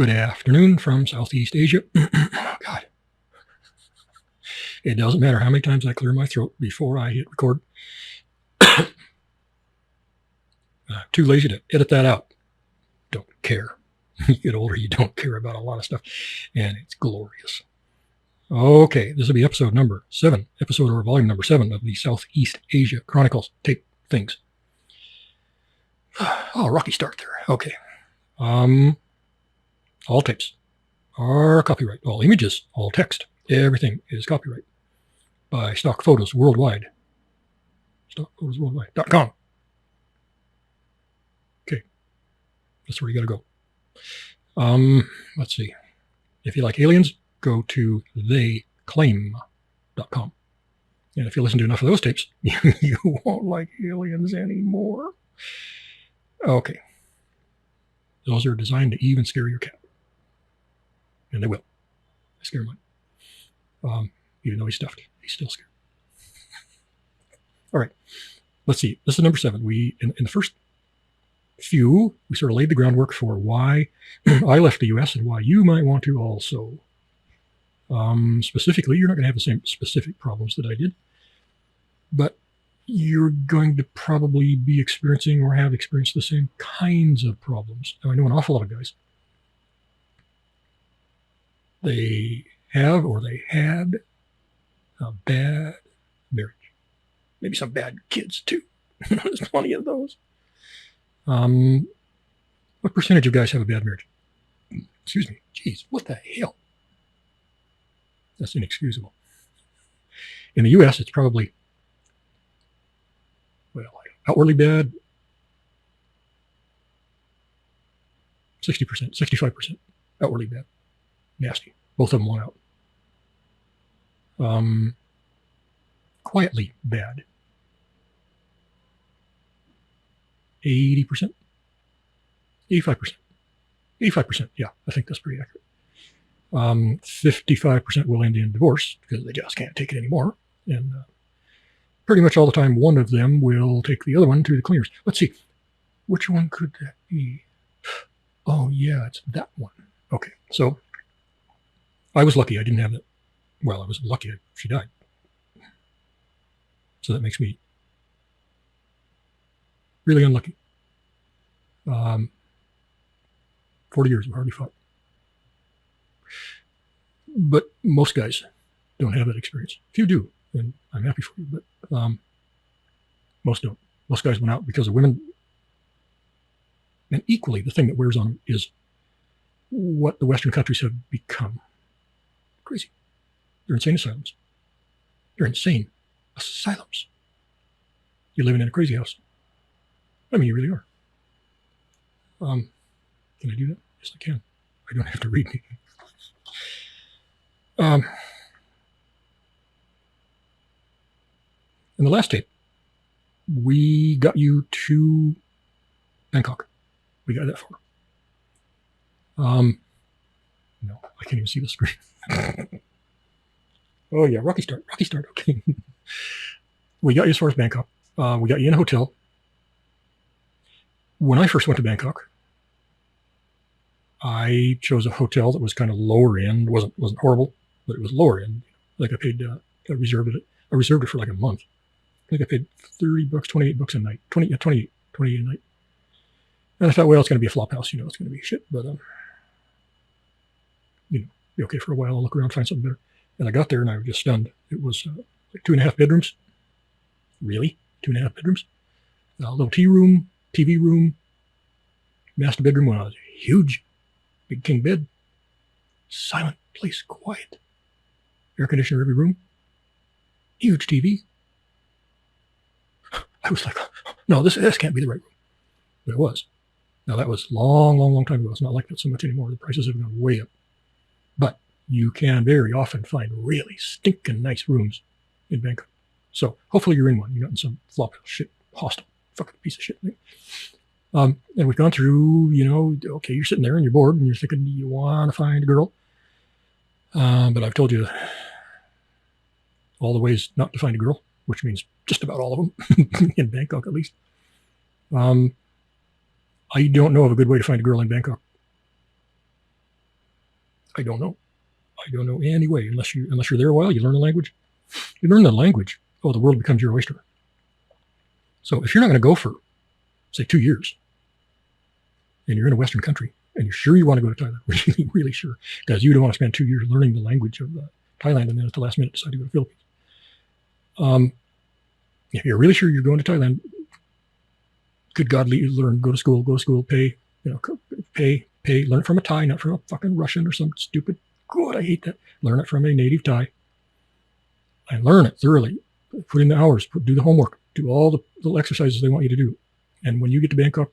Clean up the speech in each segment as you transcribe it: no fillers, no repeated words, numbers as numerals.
Good afternoon from Southeast Asia. Oh, God. It doesn't matter how many times I clear my throat before I hit record. Too lazy to edit that out. Don't care. You get older, you don't care about a lot of stuff, and it's glorious. Okay, this will be episode number 7, episode or volume number 7 of the Southeast Asia Chronicles tape things. Oh, rocky start there. Okay. All tapes are copyright. All images, all text, everything is copyright by Stock Photos Worldwide. StockPhotosWorldwide.com. Okay, that's where you got to go. Let's see. If you like aliens, go to theyclaim.com. And if you listen to enough of those tapes, you won't like aliens anymore. Okay. Those are designed to even scare your cat. And they will. I scare mine. Even though he's stuffed, he's still scared. All right. Let's see. This is number 7. We, in the first few, we sort of laid the groundwork for why I left the U.S. and why you might want to also. Specifically, you're not going to have the same specific problems that I did, but you're going to probably be experiencing or have experienced the same kinds of problems. Now, I know an awful lot of guys. They have or they had a bad marriage. Maybe some bad kids, too. There's plenty of those. What percentage of guys have a bad marriage? Excuse me. Jeez, what the hell? That's inexcusable. In the U.S., it's probably, well, outwardly bad, 60%, 65% outwardly bad. Nasty. Both of them went out. Quietly bad. 80%. 85%. 85%. Yeah, I think that's pretty accurate. 55% will end in divorce because they just can't take it anymore. And pretty much all the time, one of them will take the other one to the cleaners. Let's see. Which one could that be? Oh, yeah, it's that one. Okay, so I was lucky I didn't have that. Well, I was lucky she died. So that makes me really unlucky. 40 years, we hardly fought. But most guys don't have that experience. Few do, and I'm happy for you, but most don't. Most guys went out because of women. And equally, the thing that wears on them is what the Western countries have become. Crazy. They're insane asylums. They're insane asylums. You're living in a crazy house. I mean, you really are. Can I do that? Yes, I can. I don't have to read anything. In the last tape, we got you to Bangkok. We got that far. No, I can't even see the screen. Oh yeah, rocky start. Okay. We got you as far as Bangkok. We got you in a hotel. When I first went to Bangkok, I chose a hotel that was kind of lower end. It wasn't horrible, but it was lower end. Like I paid, I reserved it for like a month. I think I paid $30, $28 a night, 28 a night. And I thought, well, it's going to be a flop house, it's going to be shit, but be okay for a while. I'll look around, find something better. And I got there and I was just stunned. It was like 2.5 bedrooms. Really? 2.5 bedrooms? A little tea room, TV room, master bedroom was huge, big king bed, silent place, quiet, air conditioner every room, huge TV. I was like, no, this can't be the right room. But it was. Now that was long time ago. It's not like that so much anymore. The prices have gone way up. But you can very often find really stinking nice rooms in Bangkok. So hopefully you're in one. You're not in some flop shit, hostel, fucking piece of shit thing. And we've gone through, okay, you're sitting there and you're bored and you're thinking, do you want to find a girl? But I've told you all the ways not to find a girl, which means just about all of them in Bangkok, at least. I don't know of a good way to find a girl in Bangkok. I don't know. I don't know any way unless you're there a while. You learn the language. You learn the language. Oh, the world becomes your oyster. So if you're not going to go for, say, 2 years, and you're in a Western country, and you're sure you want to go to Thailand, really, really sure, because you don't want to spend 2 years learning the language of Thailand and then at the last minute decide to go to the Philippines. If you're really sure you're going to Thailand, good God, learn, go to school, pay, learn it from a Thai, not from a fucking Russian or some stupid, God, I hate that. Learn it from a native Thai and learn it thoroughly. Put in the hours, do the homework, do all the little exercises they want you to do. And when you get to Bangkok,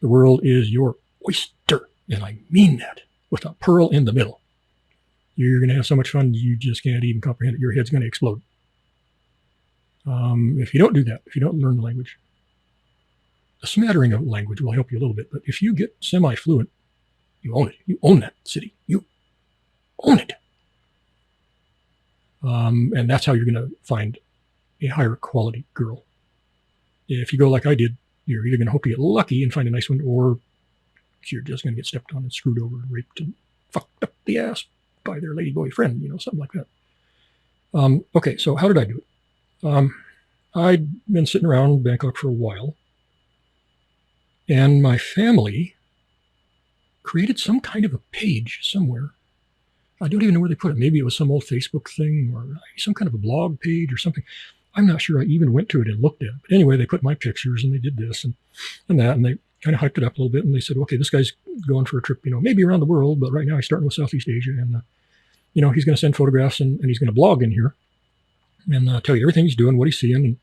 the world is your oyster. And I mean that with a pearl in the middle. You're going to have so much fun, you just can't even comprehend it. Your head's going to explode. If you don't do that, if you don't learn the language, a smattering of language will help you a little bit. But if you get semi-fluent, you own it. You own that city. You own it. And that's how you're going to find a higher quality girl. If you go like I did, you're either going to hope to get lucky and find a nice one, or you're just going to get stepped on and screwed over and raped and fucked up the ass by their ladyboy friend, something like that. Okay, so how did I do it? I'd been sitting around Bangkok for a while, and my family created some kind of a page somewhere. I don't even know where they put it. Maybe it was some old Facebook thing or some kind of a blog page or something. I'm not sure I even went to it and looked at it. But anyway, they put my pictures and they did this and that, and they kind of hyped it up a little bit. And they said, okay, this guy's going for a trip, maybe around the world, but right now he's starting with Southeast Asia. And, he's going to send photographs and he's going to blog in here and tell you everything he's doing, what he's seeing.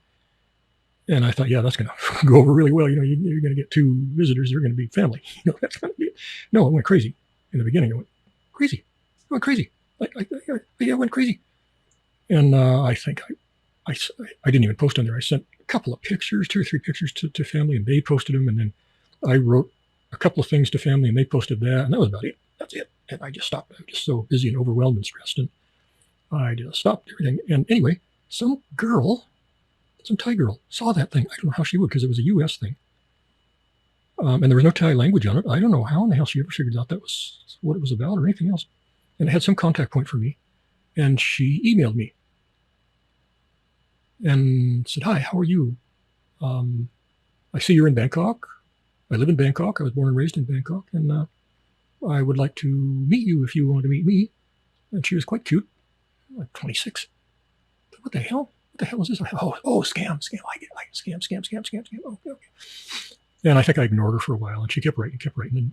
And I thought, yeah, that's going to go over really well. You're going to get 2 visitors. They're going to be family. That's going to be it. No, it went crazy. In the beginning, it went crazy. I went crazy. I went crazy. And I think I didn't even post on there. I sent a couple of pictures, 2 or 3 pictures to family, and they posted them. And then I wrote a couple of things to family, and they posted that. And that was about it. That's it. And I just stopped. I was just so busy and overwhelmed and stressed. And I just stopped everything. And anyway, some Thai girl saw that thing. I don't know how she would, because it was a U.S. thing. And there was no Thai language on it. I don't know how in the hell she ever figured out that was what it was about or anything else. And it had some contact point for me. And she emailed me and said, hi, how are you? I see you're in Bangkok. I live in Bangkok. I was born and raised in Bangkok. And I would like to meet you if you want to meet me. And she was quite cute, like 26. What the hell? What the hell is this? Oh, scam. I get scam. Okay. And I think I ignored her for a while, and she kept writing. And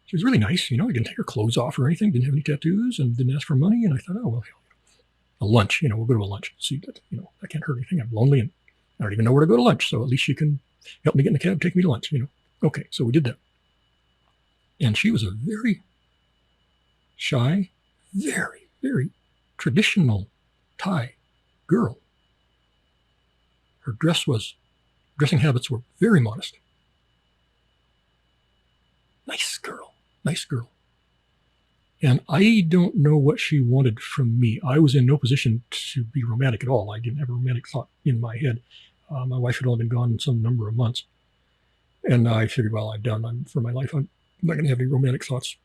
she was really nice. I didn't take her clothes off or anything, didn't have any tattoos, and didn't ask for money. And I thought, oh, well, hell, a lunch, we'll go to a lunch. See, that, that can't hurt anything. I'm lonely, and I don't even know where to go to lunch. So at least she can help me get in the cab, take me to lunch, Okay, so we did that. And she was a very shy, very, very traditional Thai girl. Her dressing habits were very modest. Nice girl. And I don't know what she wanted from me. I was in no position to be romantic at all. I didn't have a romantic thought in my head. My wife had only been gone some number of months. And I figured, well, I'm done. For my life, I'm not going to have any romantic thoughts,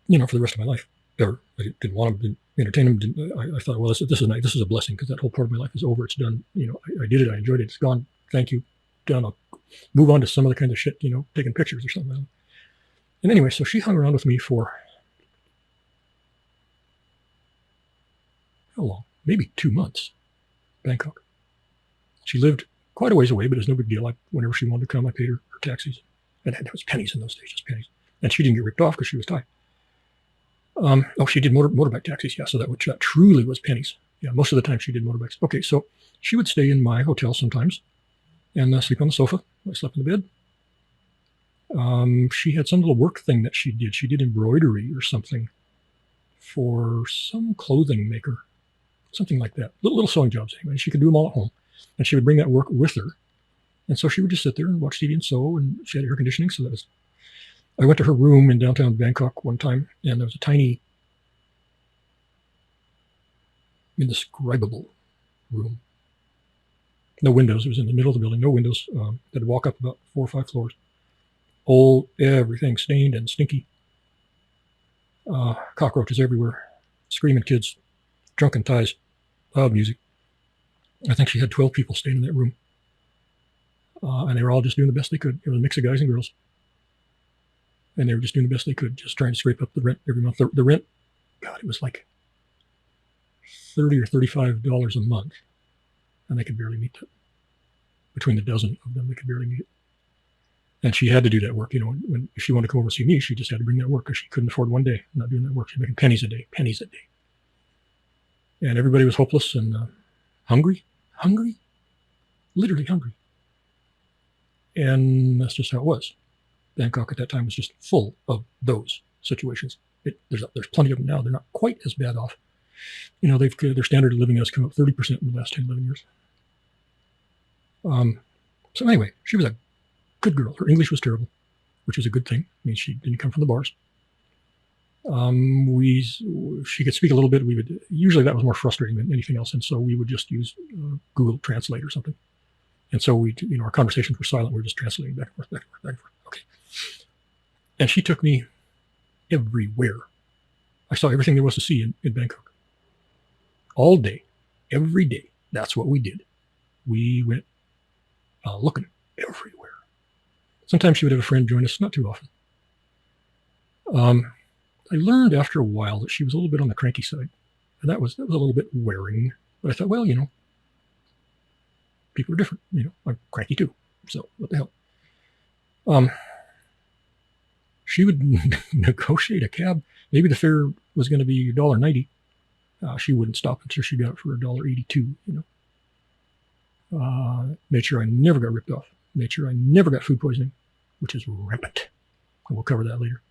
for the rest of my life. Ever. I didn't want to entertain them. I thought, well, this is nice. This is a blessing, because that whole part of my life is over. It's done. I did it. I enjoyed it. It's gone. Thank you. Done. I'll move on to some other kind of shit, taking pictures or something. And anyway, so she hung around with me for how long? Maybe 2 months. Bangkok. She lived quite a ways away, but it was no big deal. Whenever she wanted to come, I paid her taxis. And there was pennies in those days, just pennies. And she didn't get ripped off because she was Thai. She did motorbike taxis. Yeah, so that truly was pennies. Yeah, most of the time she did motorbikes. Okay, so she would stay in my hotel sometimes and sleep on the sofa. I slept in the bed. She had some little work thing that she did. She did embroidery or something for some clothing maker, something like that. Little sewing jobs anyway. She could do them all at home. And she would bring that work with her. And so she would just sit there and watch TV and sew, and she had air conditioning. So I went to her room in downtown Bangkok one time, and there was a tiny, indescribable room. No windows. It was in the middle of the building. No windows. Had to walk up about 4 or 5 floors. Old, everything stained and stinky. Cockroaches everywhere, screaming kids, drunken Thais, loud music. I think she had 12 people staying in that room. And they were all just doing the best they could. It was a mix of guys and girls. And they were just doing the best they could, just trying to scrape up the rent every month. The rent, God, it was like $30 or $35 a month. And they could barely meet that. Between the dozen of them, they could barely meet it. And she had to do that work. If she wanted to come over and see me, she just had to bring that work because she couldn't afford one day not doing that work. She was making pennies a day. And everybody was hopeless and hungry, literally hungry. And that's just how it was. Bangkok at that time was just full of those situations. There's plenty of them now. They're not quite as bad off. Their standard of living has come up 30% in the last 10, 11 years. So anyway, she was a good girl. Her English was terrible, which was a good thing. I mean, she didn't come from the bars. She could speak a little bit. Usually that was more frustrating than anything else. And so we would just use Google Translate or something. And so our conversations were silent. We were just translating back and forth, back and forth, back and forth. Okay. And she took me everywhere. I saw everything there was to see in Bangkok. All day, every day. That's what we did. We went looking everywhere. Sometimes she would have a friend join us, not too often. I learned after a while that she was a little bit on the cranky side. And that was a little bit wearing. But I thought, well, people are different. I'm cranky too. So what the hell? She would negotiate a cab. Maybe the fare was going to be $1.90. She wouldn't stop until she got it for $1.82. Made sure I never got ripped off. Made sure I never got food poisoning, which is rampant. And we'll cover that later.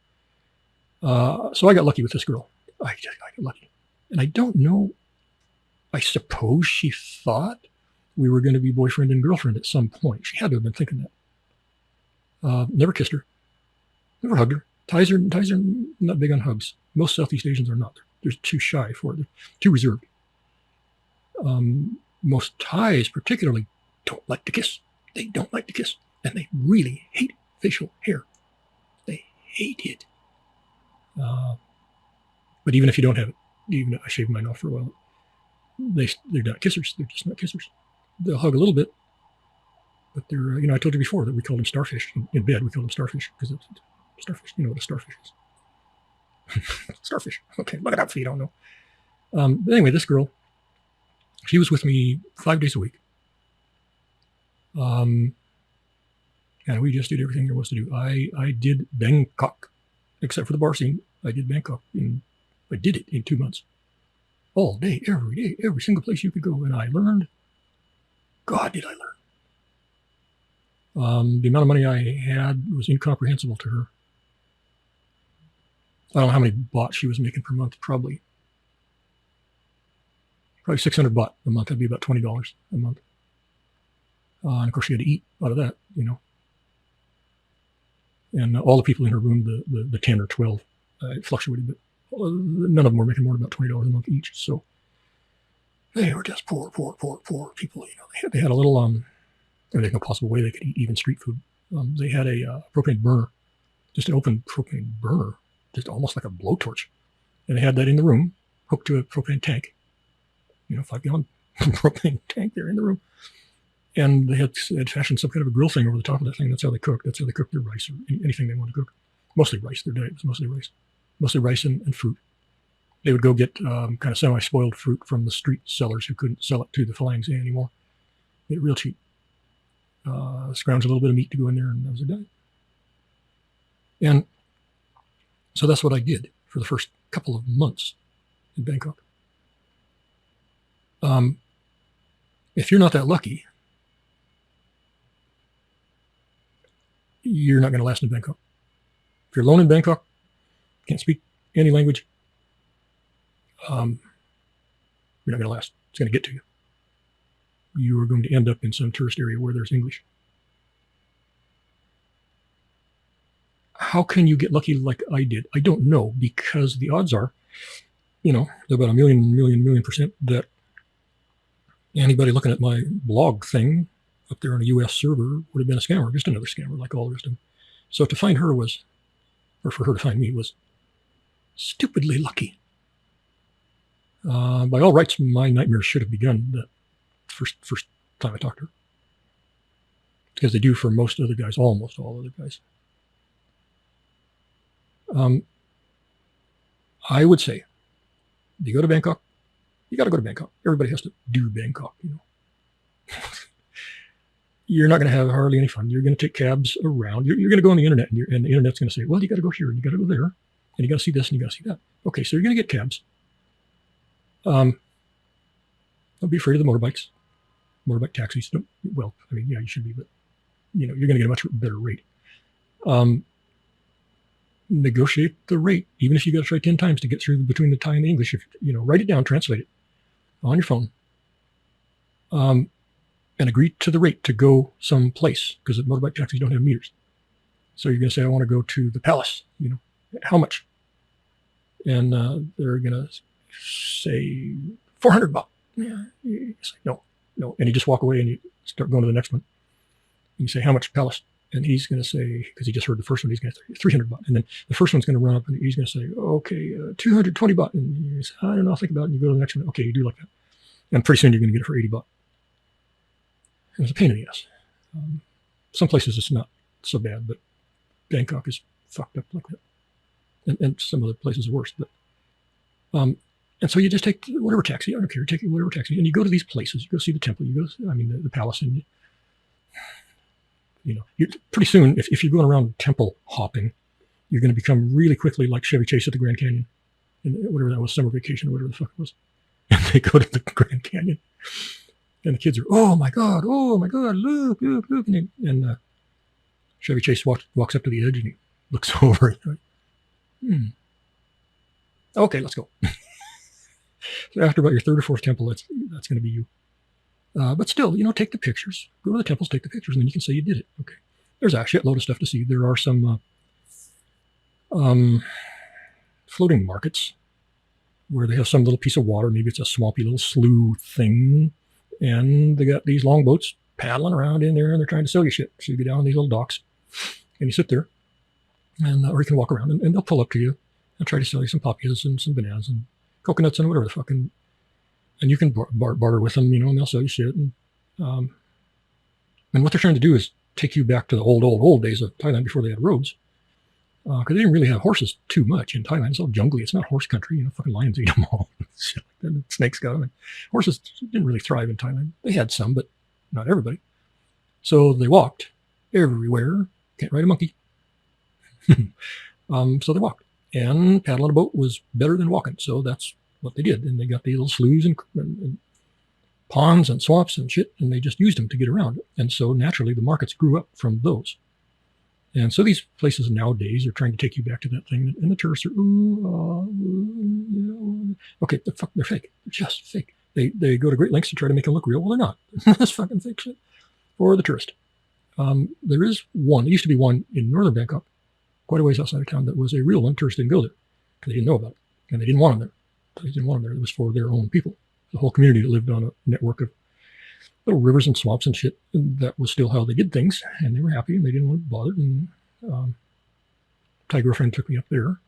So I got lucky with this girl. I got lucky. And I don't know. I suppose she thought we were going to be boyfriend and girlfriend at some point. She had to have been thinking that. Never kissed her. Never hugged her. Thais are not big on hugs. Most Southeast Asians are not. They're too shy for it. They're too reserved. Most Thais particularly don't like to kiss. They don't like to kiss. And they really hate facial hair. They hate it. But even if you don't have it, even if I shaved mine off for a while, they're not kissers. They're just not kissers. They'll hug a little bit, but they're, I told you before that we called them starfish. In bed, we called them starfish because it's starfish. You know what a starfish is. Starfish. Okay, look it up if you don't know. But anyway, this girl, she was with me 5 days a week. And we just did everything there was to do. I did Bangkok, except for the bar scene. I did Bangkok. I did it in 2 months. All day, every single place you could go. And I learned. God, did I learn. The amount of money I had was incomprehensible to her. I don't know how many baht she was making per month. Probably 600 baht a month. That'd be about $20 a month. And of course, she had to eat out of that, And all the people in her room, the 10 or 12, it fluctuated, but none of them were making more than about $20 a month each. So they were just poor people. They had a little, there's no possible way they could eat even street food. They had a propane burner, just an open propane burner, just almost like a blowtorch. And they had that in the room, hooked to a propane tank, 5-gallon propane tank there in the room. And they had fashioned some kind of a grill thing over the top of that thing. That's how they cook. That's how they cook their rice or anything they want to cook. Mostly rice. Their diet was mostly rice. Mostly rice and fruit. They would go get kind of semi-spoiled fruit from the street sellers who couldn't sell it to the Phalanx anymore. Get it real cheap. Scrounge a little bit of meat to go in there, and that was their diet. And so that's what I did for the first couple of months in Bangkok. If you're not that lucky, you're not going to last in Bangkok. If you're alone in Bangkok, can't speak any language, you're not going to last. It's going to get to you. You are going to end up in some tourist area where there's English. How can you get lucky like I did? I don't know, because the odds are, they're about a million percent that anybody looking at my blog thing up there on a US server would have been a scammer, just another scammer like all the rest of them. So to find her for her to find me was stupidly lucky. By all rights, my nightmares should have begun that first time I talked to her, because they do for most other guys, almost all other guys. I would say, you go to Bangkok, you got to go to Bangkok. Everybody has to do Bangkok, you know. You're not going to have hardly any fun. You're going to take cabs around. You're going to go on the internet, and the internet's going to say, well, you got to go here, and you got to go there, and you got to see this, and you got to see that. Okay, so you're going to get cabs. Don't be afraid of the motorbike taxis. Well, I mean, yeah, you should be, but you know, you're going to get a much better rate. Negotiate the rate, even if you got to try 10 times to get through between the Thai and the English. If you know, write it down, translate it on your phone, and agree to the rate to go someplace, because the motorbike taxis don't have meters. So you're going to say, I want to go to the palace. You know, how much? And they're going to say 400 baht. Yeah, you say no, and you just walk away and you start going to the next one. And you say, how much palace? And he's going to say, because he just heard the first one, he's going to say 300 baht. And then the first one's going to run up and he's going to say, okay, 220 baht. And you say, I don't know, I'll think about it. And you go to the next one. Okay, you do like that. And pretty soon you're going to get it for 80 baht. And it's a pain in the ass. Some places it's not so bad, but Bangkok is fucked up like that. And some other places are worse. But and so you just take whatever taxi, I don't care, take whatever taxi, and you go to these places. You go see the temple. You go, the palace, and you know, pretty soon, if you're going around temple hopping, you're going to become really quickly like Chevy Chase at the Grand Canyon, and whatever that was, summer vacation or whatever the fuck it was. And they go to the Grand Canyon, and the kids are, oh my god, look, and Chevy Chase walks up to the edge and he looks over. Like, okay, let's go. So after about your third or fourth temple, that's going to be you. But still, you know, take the pictures. Go to the temples, take the pictures, and then you can say you did it. Okay. There's a shitload of stuff to see. There are some floating markets where they have some little piece of water. Maybe it's a swampy little slough thing. And they got these long boats paddling around in there, and they're trying to sell you shit. So you get down on these little docks, and you sit there, and or you can walk around, and they'll pull up to you and try to sell you some papias and some bananas and coconuts and whatever the fuck. And you can barter with them, you know, and they'll sell you shit. And what they're trying to do is take you back to the old days of Thailand before they had roads. Because they didn't really have horses too much in Thailand. It's all jungly. It's not horse country. You know, fucking lions eat them all. Shit like that. And snakes got them. And horses didn't really thrive in Thailand. They had some, but not everybody. So they walked everywhere. Can't ride a monkey. So they walked. And paddling a boat was better than walking. So that's what they did. And they got these little sloughs and ponds and swamps and shit, and they just used them to get around. And so naturally the markets grew up from those. And so these places nowadays are trying to take you back to that thing, and the tourists are, okay, they're fake. They're just fake. They go to great lengths to try to make them look real. Well, they're not. That's fucking fake shit for the tourist. There is one. There used to be one in northern Bangkok, quite a ways outside of town, that was a real one. Tourists didn't go there because they didn't know about it, and they didn't want them there. They didn't want them there. It was for their own people. The whole community that lived on a network of little rivers and swamps and shit. And that was still how they did things, and they were happy, and they didn't want to be bothered. And Thai girlfriend took me up there.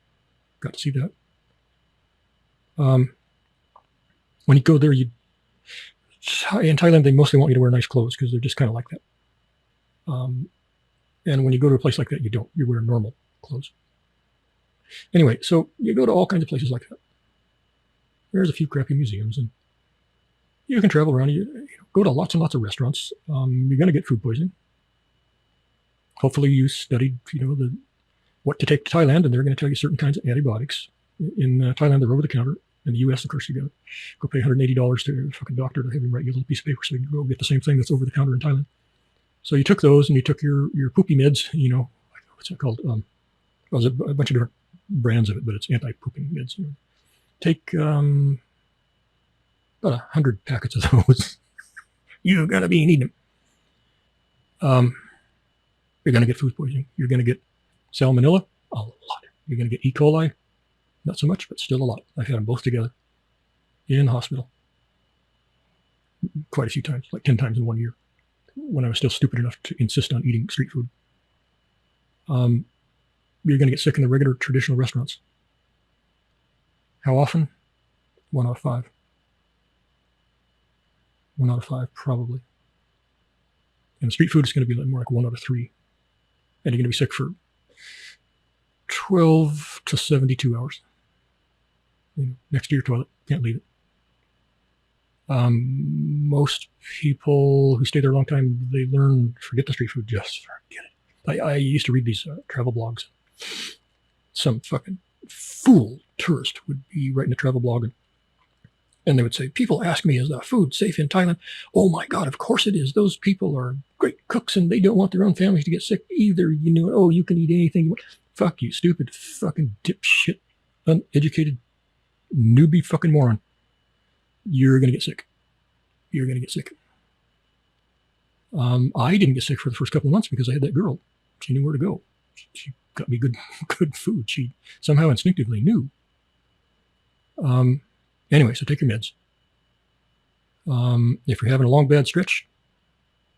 Got to see that. When you go there, in Thailand, they mostly want you to wear nice clothes because they're just kind of like that. And when you go to a place like that, you don't. You wear normal clothes. Anyway, so you go to all kinds of places like that. There's a few crappy museums, and you can travel around. You go to lots and lots of restaurants. You're going to get food poisoning. Hopefully you studied, what to take to Thailand, and they're going to tell you certain kinds of antibiotics. In Thailand, they're over the counter. In the U.S., of course, you got to go pay $180 to a fucking doctor to have him write you a little piece of paper so you can go get the same thing that's over the counter in Thailand. So you took those, and you took your poopy meds. What's that called? There's a bunch of different brands of it, but it's anti-pooping meds. Take about 100 packets of those. You're gonna be needing them. You're gonna get food poisoning. You're gonna get salmonella, a lot. You're gonna get E. coli, not so much, but still a lot. I've had them both together in hospital quite a few times, like 10 times in 1 year, when I was still stupid enough to insist on eating street food. You're gonna get sick in the regular traditional restaurants. How often? 1 out of 5. 1 out of 5, probably. And street food is going to be more like 1 out of 3. And you're going to be sick for 12 to 72 hours. Next to your toilet, can't leave it. Most people who stay there a long time, they learn, forget the street food, just forget it. I used to read these travel blogs. Some fucking fool tourist would be writing a travel blog, and they would say, people ask me, is the food safe in Thailand? Oh my God, of course it is. Those people are great cooks and they don't want their own families to get sick either. Oh, you can eat anything you want. Fuck you, stupid fucking dipshit, uneducated, newbie fucking moron. You're going to get sick. You're going to get sick. I didn't get sick for the first couple of months because I had that girl. She knew where to go. She got me good food. She somehow instinctively knew. Anyway, so take your meds. If you're having a long bad stretch,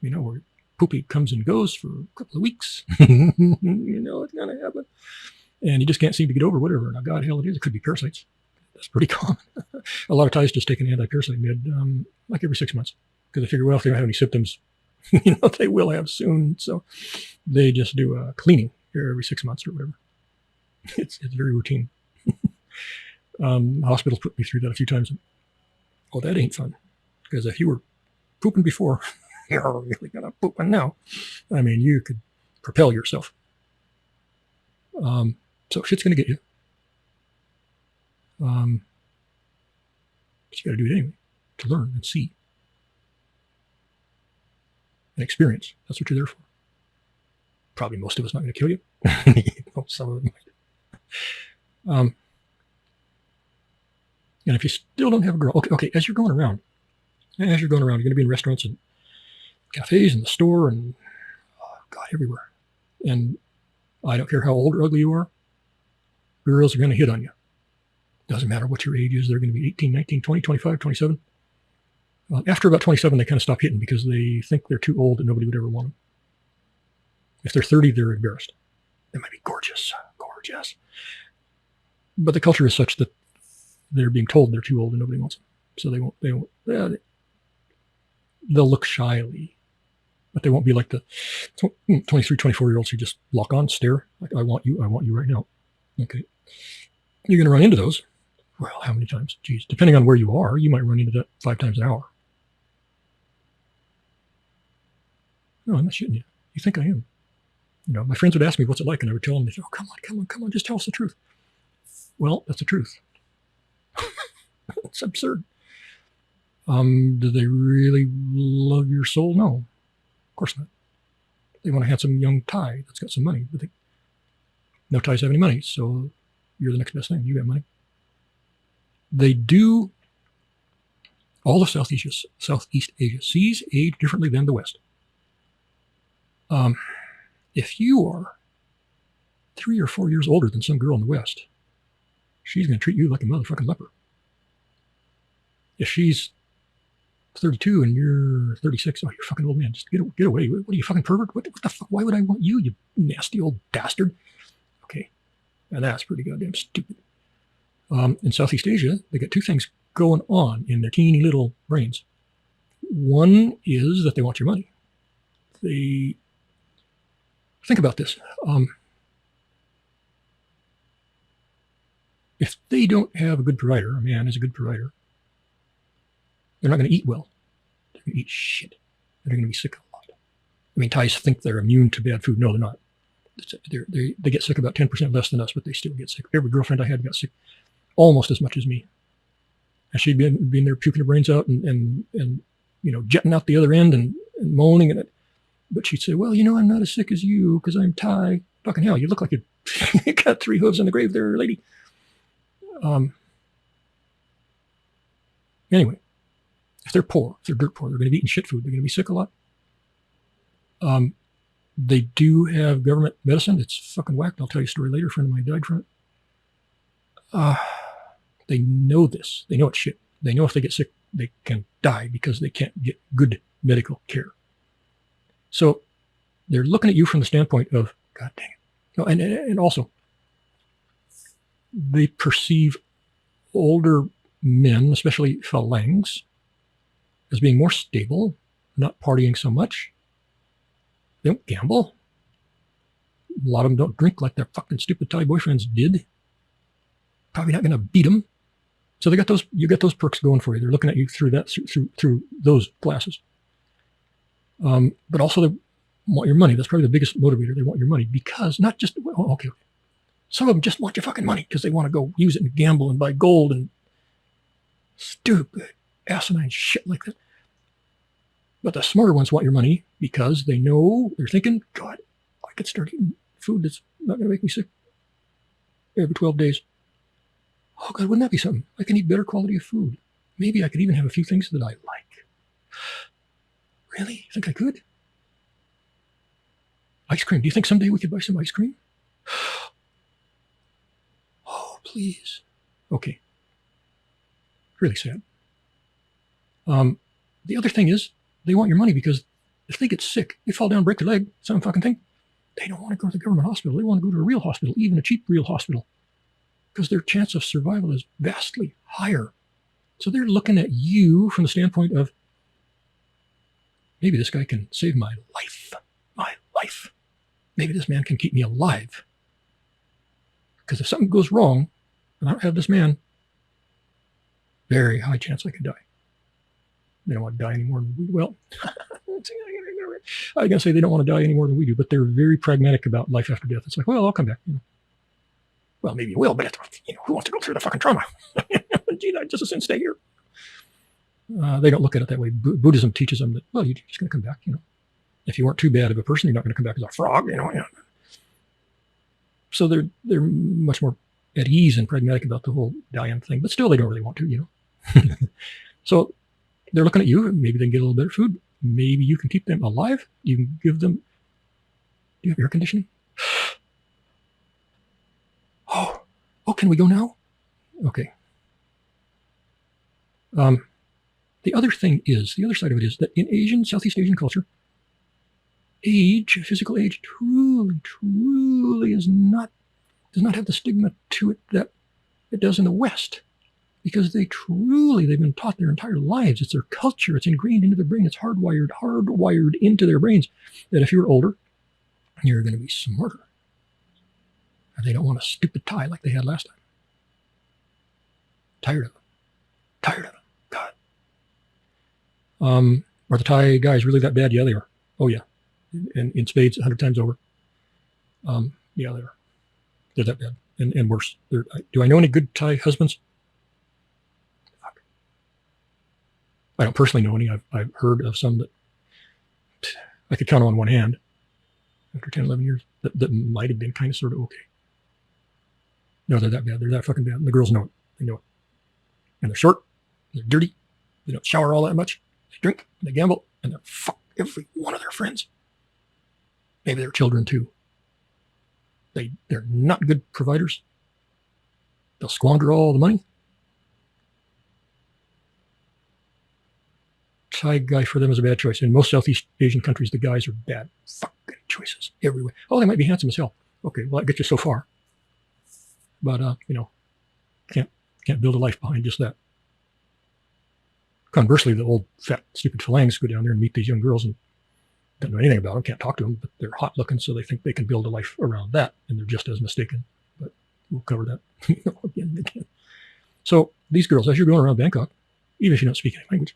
where poopy comes and goes for a couple of weeks, it's going to happen. And you just can't seem to get over whatever. Now, God, hell, it could be parasites. That's pretty common. A lot of Thais just take an anti-parasite med like every 6 months because they figure, well, if they don't have any symptoms, they will have soon. So they just do a cleaning every 6 months or whatever. It's very routine. Hospitals put me through that a few times. Oh, that ain't fun. Because if you were pooping before, you're really gonna pooping now. I mean, you could propel yourself. So shit's gonna get you. But you got to do it anyway to learn and see and experience. That's what you're there for. Probably most of us not going to kill you. Some of them might. And if you still don't have a girl, okay, as you're going around, you're going to be in restaurants and cafes and the store and God, everywhere. And I don't care how old or ugly you are, girls are going to hit on you. Doesn't matter what your age is. They're going to be 18, 19, 20, 25, 27. After about 27, they kind of stop hitting because they think they're too old and nobody would ever want them. If they're 30, they're embarrassed. They might be gorgeous. But the culture is such that they're being told they're too old and nobody wants them. So they'll look shyly, but they won't be like the 23, 24-year-olds who just lock on, stare, like, I want you right now. Okay. You're going to run into those. Well, how many times? Geez, depending on where you are, you might run into that 5 times an hour. No, I'm not shitting you. You think I am. My friends would ask me, what's it like? And I would tell them, oh, come on, just tell us the truth. Well, that's the truth. It's absurd. Do they really love your soul? No, of course not. They want a handsome young Thai that's got some money, but no Thais have any money, so you're the next best thing. You got money. They do. All of Southeast Asia sees age differently than the West. If you are 3 or 4 years older than some girl in the West, she's going to treat you like a motherfucking leper. If she's 32 and you're 36, oh, you're a fucking old man. Just get away. What are you, fucking pervert? What the fuck? Why would I want you, you nasty old bastard? Okay. Now that's pretty goddamn stupid. In Southeast Asia, they got 2 things going on in their teeny little brains. One is that they want your money. They think about this. If they don't have a good provider, a man is a good provider, they're not going to eat well. They're going to eat shit. They're going to be sick a lot. I mean, Thais think they're immune to bad food. No, they're not. They get sick about 10% less than us, but they still get sick. Every girlfriend I had got sick almost as much as me. And she'd been there puking her brains out and jetting out the other end and moaning at it. But she'd say, well, I'm not as sick as you because I'm Thai. Fucking hell, you look like you got 3 hooves in the grave there, lady. Anyway, if they're poor, if they're dirt poor, they're going to be eating shit food. They're going to be sick a lot. They do have government medicine. It's fucking whacked. I'll tell you a story later. A friend of mine died from it. They know this. They know it's shit. They know if they get sick, they can die because they can't get good medical care. So they're looking at you from the standpoint of, God dang it. No, and also, they perceive older men, especially phalanx, as being more stable, not partying so much. They don't gamble. A lot of them don't drink like their fucking stupid Thai boyfriends did. Probably not going to beat them. So they got those. You got those perks going for you. They're looking at you through that through those glasses. But also they want your money. That's probably the biggest motivator. They want your money because not just okay. Some of them just want your fucking money because they want to go use it and gamble and buy gold and stupid asinine shit like that. But the smarter ones want your money because they know, they're thinking, God, I could start eating food that's not going to make me sick every 12 days. Oh, God, wouldn't that be something? I can eat better quality of food. Maybe I could even have a few things that I like. Really? You think I could? Ice cream. Do you think someday we could buy some ice cream? Oh, please. Okay. Really sad. The other thing is, they want your money because if they get sick, they fall down, break their leg, some fucking thing, they don't want to go to the government hospital. They want to go to a real hospital, even a cheap real hospital, because their chance of survival is vastly higher. So they're looking at you from the standpoint of, maybe this guy can save my life. My life. Maybe this man can keep me alive. Because if something goes wrong, and I don't have this man, very high chance I could die. They don't want to die any more than we do. Well, I can say they don't want to die any more than we do, but they're very pragmatic about life after death. It's like, well, I'll come back. Well, maybe you will, but who wants to go through the fucking trauma? Gee, I just as soon stay here. They don't look at it that way. Buddhism teaches them that, well, you're just going to come back. If you weren't too bad of a person, you're not going to come back as a frog. So they're much more at ease and pragmatic about the whole dying thing, but still, they don't really want to. So they're looking at you. Maybe they can get a little better food. Maybe you can keep them alive. You can give them. Do you have air conditioning? Oh, can we go now? Okay. The other side of it is that in Southeast Asian culture, physical age, truly does not have the stigma to it that it does in the West. Because they've been taught their entire lives. It's their culture. It's ingrained into their brain. It's hardwired into their brains that if you're older, you're going to be smarter. And they don't want a stupid tie like they had last time. Tired of them. God. Are the Thai guys really that bad? Yeah, they are. Oh, yeah. And in spades, 100 times over. Yeah, they are. They're that bad and worse. Do I know any good Thai husbands? I don't personally know any. I've heard of some that I could count on one hand after 10, 11 years that might have been kind of sort of okay. No, they're that bad. They're that fucking bad. And the girls know it. They know it. And they're short. They're dirty. They don't shower all that much. They drink. They gamble. And they fuck every one of their friends. Maybe their children too. They're not good providers. They'll squander all the money. Thai guy for them is a bad choice. In most Southeast Asian countries, the guys are bad fucking choices everywhere. Oh, they might be handsome as hell. Okay, well, that gets you so far. But, can't build a life behind just that. Conversely, the old, fat, stupid phalanx go down there and meet these young girls and don't know anything about them, can't talk to them, but they're hot looking, so they think they can build a life around that, and they're just as mistaken. But we'll cover that again and again. So these girls, as you're going around Bangkok, even if you don't speak any language,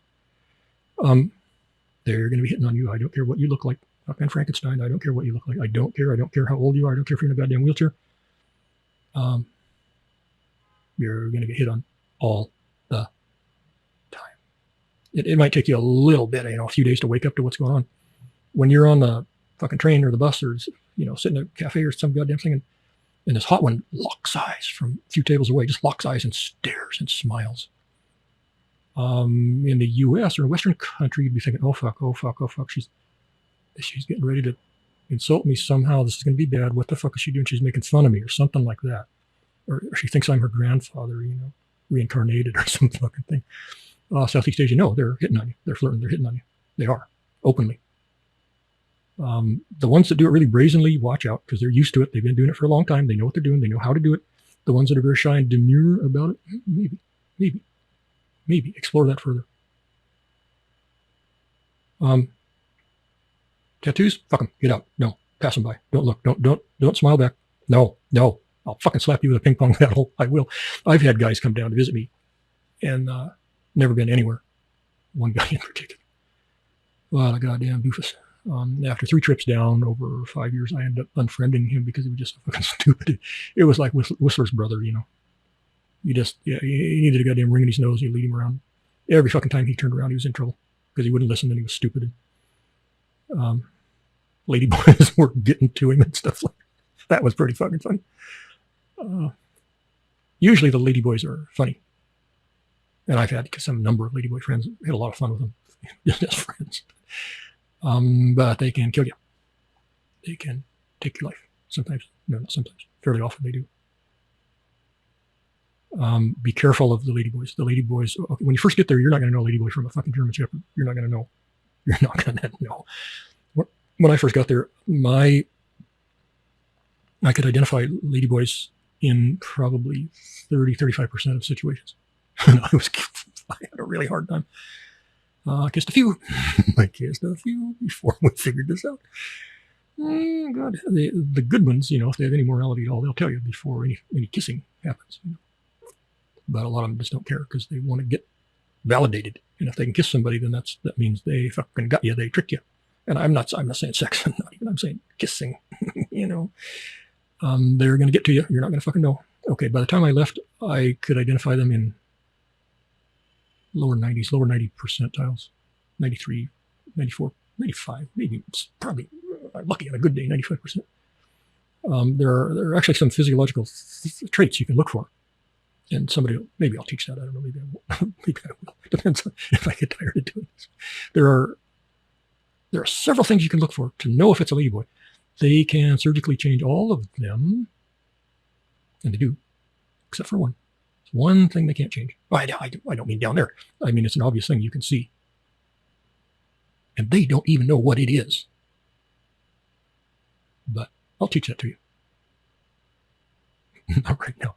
they're going to be hitting on you. I don't care what you look like. Fucking Frankenstein. I don't care what you look like. I don't care. I don't care how old you are. I don't care if you're in a goddamn wheelchair. You're going to get hit on all the time. It might take you a little bit, a few days to wake up to what's going on. When you're on the fucking train or the bus or, sitting in a cafe or some goddamn thing, and this hot one locks eyes from a few tables away, just locks eyes and stares and smiles. In the U.S. or a Western country, you'd be thinking, oh fuck, she's getting ready to insult me somehow. This is going to be bad. What the fuck is she doing? She's making fun of me or something like that. Or she thinks I'm her grandfather, reincarnated or some fucking thing. Southeast Asia, no, they're hitting on you. They're flirting. They're hitting on you. They are, openly. The ones that do it really brazenly, watch out, because they're used to it. They've been doing it for a long time. They know what they're doing. They know how to do it. The ones that are very shy and demure about it, maybe. maybe explore that further. Tattoos, fuck them, get out. No, pass them by. Don't look. Don't smile back. No. I'll fucking slap you with a ping pong paddle. I will. I've had guys come down to visit me and never been anywhere. One guy in particular. What a goddamn doofus. After 3 trips down over 5 years, I ended up unfriending him because he was just fucking stupid. It was like Whistler's brother, you know. He needed a goddamn ring in his nose. You lead him around. Every fucking time he turned around, he was in trouble because he wouldn't listen and he was stupid. Ladyboys were getting to him and stuff like that. That was pretty fucking funny. Usually the ladyboys are funny. And I've had some number of ladyboy friends, had a lot of fun with them, just as friends. But they can kill you. They can take your life. Sometimes, no, not sometimes. Fairly often they do. Be careful of the ladyboys. The ladyboys, okay, when you first get there, you're not going to know a ladyboy from a fucking German Shepherd. You're not going to know. You're not going to know. When I first got there, I could identify ladyboys in probably 30-35% of situations. I had a really hard time. Kissed a few. I kissed a few before we figured this out. God, the good ones, you know, if they have any morality at all, they'll tell you before any kissing happens. You know? But a lot of them just don't care because they want to get validated. And if they can kiss somebody, then that means they fucking got you. They tricked you. And I'm not saying sex. I'm saying kissing. You know, they're going to get to you. You're not going to fucking know. Okay, by the time I left, I could identify them in lower 90 percentiles, 93, 94, 95, maybe it's probably lucky on a good day, 95%. There are actually some physiological traits you can look for. And maybe I'll teach that. I don't know. Maybe I won't. Maybe I will. Depends on if I get tired of doing this. There are several things you can look for to know if it's a ladyboy. They can surgically change all of them, and they do, except for one. It's one thing they can't change. I don't mean down there. I mean, it's an obvious thing you can see. And they don't even know what it is. But I'll teach that to you. Not right now.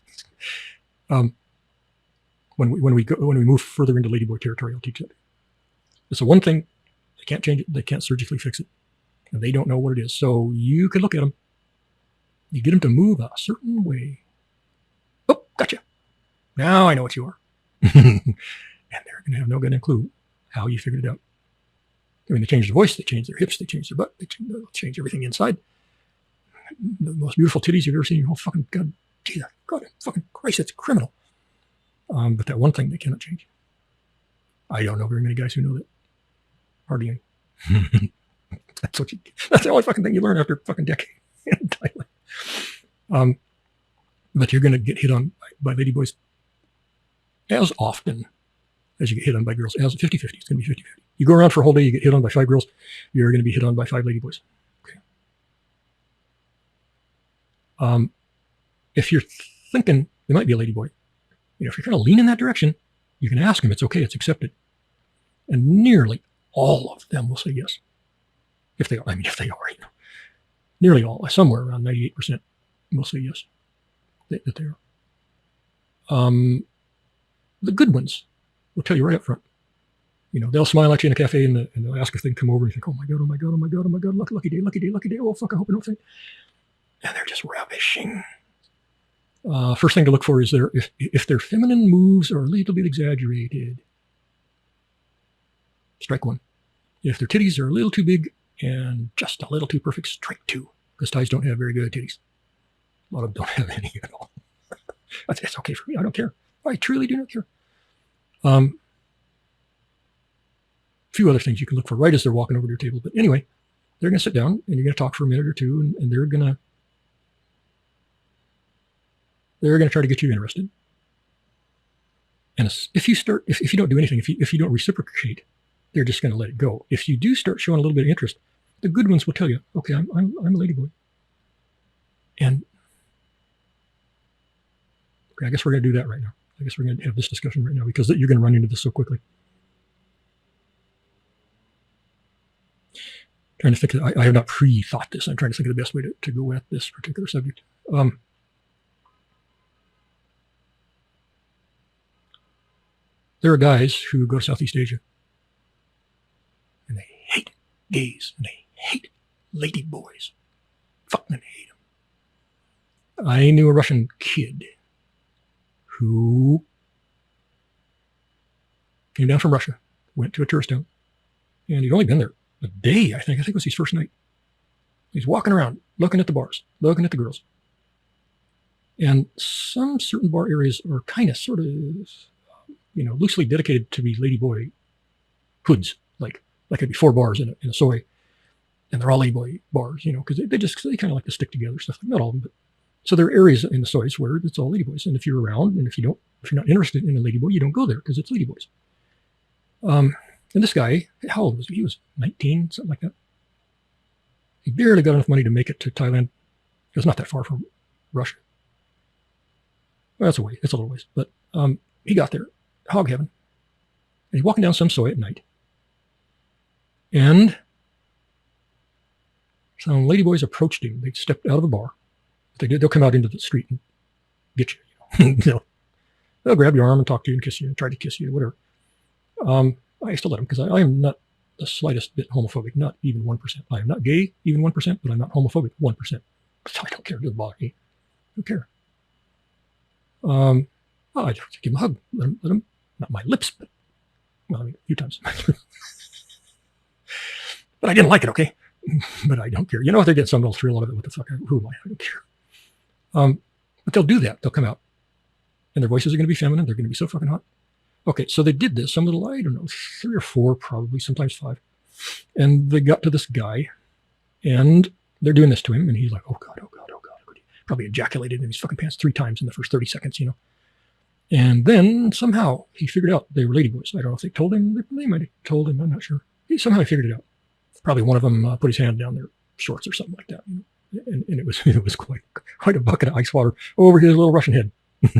When we move further into ladyboy territory, I'll teach it. It's the one thing they can't change it. They can't surgically fix it, and they don't know what it is. So you can look at them. You get them to move a certain way. Oh, gotcha. Now I know what you are. And they're going to have no goddamn clue how you figured it out. I mean, they change their voice, they change their hips, they change their butt, they change everything inside. The most beautiful titties you've ever seen in your whole fucking God. Jesus, God, fucking Christ, it's criminal. But that one thing they cannot change. I don't know very many guys who know that. Hardly any. That's the only fucking thing you learn after a fucking decade in Thailand. But you're going to get hit on by ladyboys as often as you get hit on by girls. As 50-50, it's going to be 50-50. You go around for a whole day, you get hit on by 5 girls, you're going to be hit on by 5 ladyboys. Okay. If you're thinking there might be a ladyboy, you know, if you're kind of leaning that direction, you can ask them. It's okay. It's accepted. And nearly all of them will say yes. If they are, you know, nearly all, somewhere around 98% will say yes, that they are. The good ones will tell you right up front. You know, they'll smile at you in a cafe and they'll ask if they can come over and you think, oh my God, lucky day. Oh, fuck, I hope I don't think. And they're just ravishing. First thing to look for is if their feminine moves are a little bit exaggerated. Strike 1. If their titties are a little too big and just a little too perfect, strike 2. Because Thais don't have very good titties. A lot of them don't have any at all. It's okay for me. I don't care. I truly do not care. A few other things you can look for right as they're walking over to your table. But anyway, they're going to sit down and you're going to talk for a minute or two, and they're going to try to get you interested. And if you don't do anything, if you don't reciprocate, they're just going to let it go. If you do start showing a little bit of interest, the good ones will tell you, okay, I'm a ladyboy. And okay, I guess we're going to do that right now. I guess we're going to have this discussion right now because you're going to run into this so quickly. Trying to think, I have not pre-thought this. I'm trying to think of the best way to go at this particular subject. there are guys who go to Southeast Asia and they hate gays and they hate ladyboys. Fucking hate them. I knew a Russian kid who came down from Russia, went to a tourist town, and he'd only been there a day, I think. I think it was his first night. He's walking around, looking at the bars, looking at the girls. And some certain bar areas are kind of sort of, loosely dedicated to be ladyboy hoods. Like it'd be 4 bars in a soy, and they're all ladyboy bars, because they kind of like to stick together, stuff. Not all of them, but so there are areas in the soys where it's all ladyboys. And if you're around, and if you're not interested in a ladyboy, you don't go there because it's ladyboys. And this guy, how old was he? He was 19, something like that. He barely got enough money to make it to Thailand. It was not that far from Russia. Well, that's a way. It's a little ways. But he got there, hog heaven. And he's walking down some soy at night. And some ladyboys approached him. They stepped out of a bar. They'll come out into the street and get you. They'll grab your arm and talk to you and kiss you and try to kiss you, whatever. I used to let them because I am not the slightest bit homophobic, not even 1%. I am not gay, even 1%, but I'm not homophobic, 1%. I don't care. It doesn't bother me. I don't care. I just give him a hug. Let him, not my lips, but, a few times. But I didn't like it, okay? But I don't care. If they get some little thrill out of it, what the fuck? Who am I? I don't care. But they'll do that. They'll come out. And their voices are going to be feminine. They're going to be so fucking hot. Okay, so they did this. Some little, I don't know, 3 or 4 probably, sometimes 5. And they got to this guy, and they're doing this to him, and he's like, oh God, oh God, oh God. He probably ejaculated in his fucking pants 3 times in the first 30 seconds, And then somehow he figured out they were ladyboys. I don't know if they told him. They might have told him. I'm not sure. He somehow figured it out. Probably one of them put his hand down their shorts or something like that. And it was quite a bucket of ice water over his little Russian head.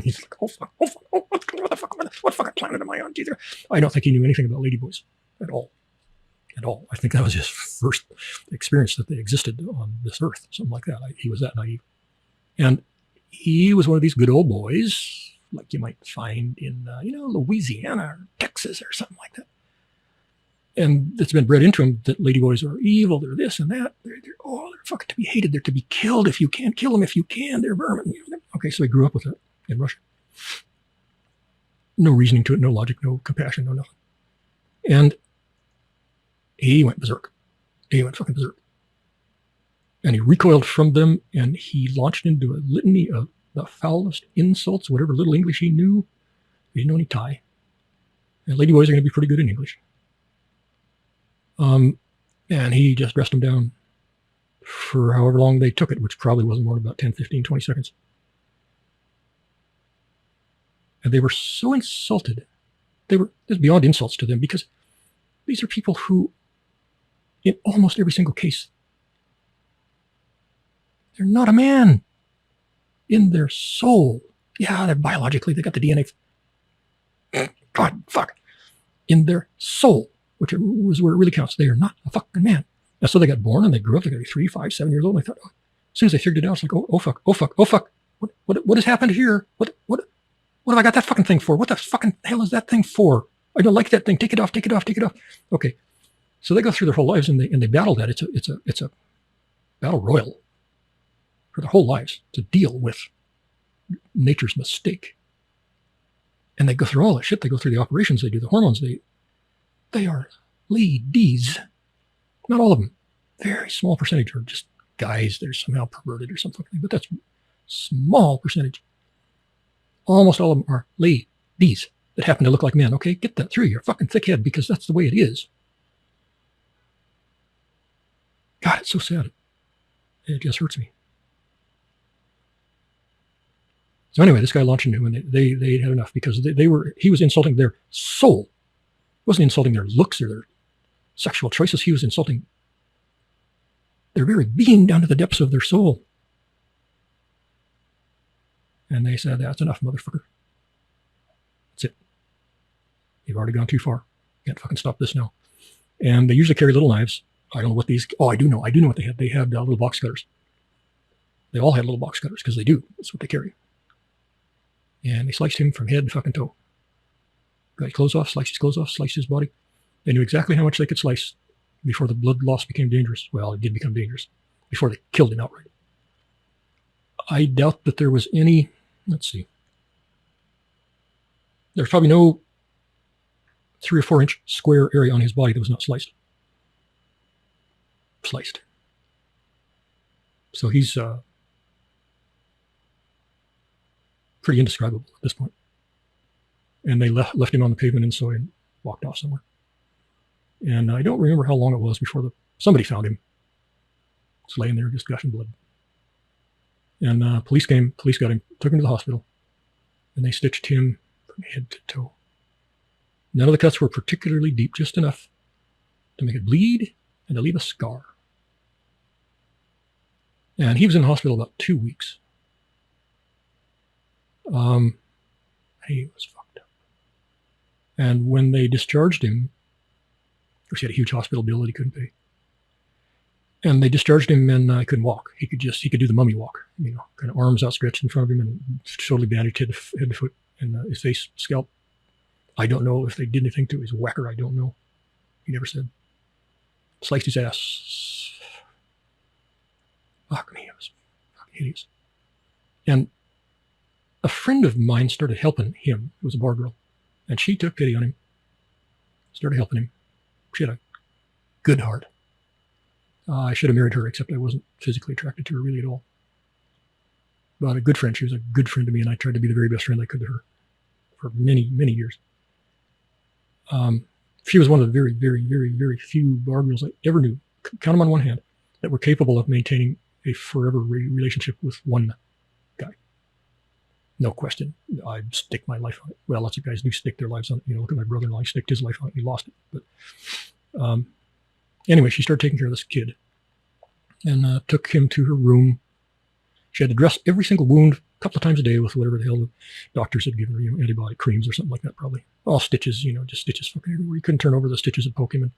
He's like, oh fuck, what fucking planet am I on? Jesus. I don't think he knew anything about ladyboys at all. I think that was his first experience that they existed on this earth, something like that. He was that naive. And he was one of these good old boys, like you might find in, Louisiana or Texas or something like that. And it's been bred into him that ladyboys are evil, they're this and that. They're fucking to be hated. They're to be killed if you can. Kill them if you can. They're vermin. Okay, so he grew up with that in Russia. No reasoning to it, no logic, no compassion, no nothing. And he went berserk. He went fucking berserk. And he recoiled from them, and he launched into a litany of the foulest insults, whatever little English he knew. He didn't know any Thai. And ladyboys are going to be pretty good in English. And he just dressed them down for however long they took it, which probably wasn't more than about 10, 15, 20 seconds. And they were so insulted. It was beyond insults to them, because these are people who, in almost every single case, they're not a man in their soul. Yeah, they're biologically, they got the DNA. God, fuck. In their soul, which was where it really counts. They are not a fucking man. And so they got born and they grew up. They got to be 3, 5, 7 years old. And I thought, as soon as they figured it out, it's like, oh fuck, oh fuck, oh fuck. What has happened here? What have I got that fucking thing for? What the fucking hell is that thing for? I don't like that thing. Take it off, take it off, take it off. Okay. So they go through their whole lives and they battle that. It's a battle royal for their whole lives to deal with nature's mistake. And they go through all that shit. They go through the operations. They do the hormones. They are ladies. Not all of them. Very small percentage are just guys that are somehow perverted or something. But that's small percentage. Almost all of them are ladies that happen to look like men. Okay, get that through your fucking thick head, because that's the way it is. God, it's so sad. It just hurts me. So anyway, this guy launched into him, and they had enough, because he was insulting their soul. He wasn't insulting their looks or their sexual choices. He was insulting their very being down to the depths of their soul. And they said, that's enough, motherfucker. That's it. You've already gone too far. You can't fucking stop this now. And they usually carry little knives. I don't know what these, I do know what they had. They had little box cutters. They all had little box cutters, because they do. That's what they carry. And they sliced him from head to fucking toe. got his clothes off, sliced his clothes off, sliced his body. They knew exactly how much they could slice before the blood loss became dangerous. Well, it did become dangerous before they killed him outright. I doubt that there was any, let's see, there's probably no 3 or 4 inch square area on his body that was not sliced. So he's pretty indescribable at this point. And they left him on the pavement in soy and walked off somewhere. And I don't remember how long it was before somebody found him. Just laying there, just gushing blood. And police got him, took him to the hospital, and they stitched him from head to toe. None of the cuts were particularly deep, just enough to make it bleed and to leave a scar. And he was in the hospital about 2 weeks. He was fucked up. And when they discharged him, of course, he had a huge hospital bill that he couldn't pay. And they discharged him, and he couldn't walk. He could do the mummy walk, kind of arms outstretched in front of him and totally bandaged head to foot. And his face, scalp, I don't know if they did anything to his whacker. I don't know. He never said. Sliced his ass. Fuck me, it was fucking hideous. And a friend of mine started helping him. It was a bar girl. And she took pity on him. Started helping him. She had a good heart. I should have married her, except I wasn't physically attracted to her really at all. But a good friend. She was a good friend to me, and I tried to be the very best friend I could to her for many, many years. She was one of the very, very, very, very few bar girls I ever knew, count them on one hand, that were capable of maintaining a forever relationship with one guy. No question. I'd stick my life on it. Well, lots of guys do stick their lives on it. Look at my brother-in-law. He sticked his life on it. He lost it. But anyway, she started taking care of this kid and took him to her room. She had to dress every single wound a couple of times a day with whatever the hell the doctors had given her, antibiotic creams or something like that, probably. All stitches, just stitches fucking everywhere. You couldn't turn over the stitches that poke him.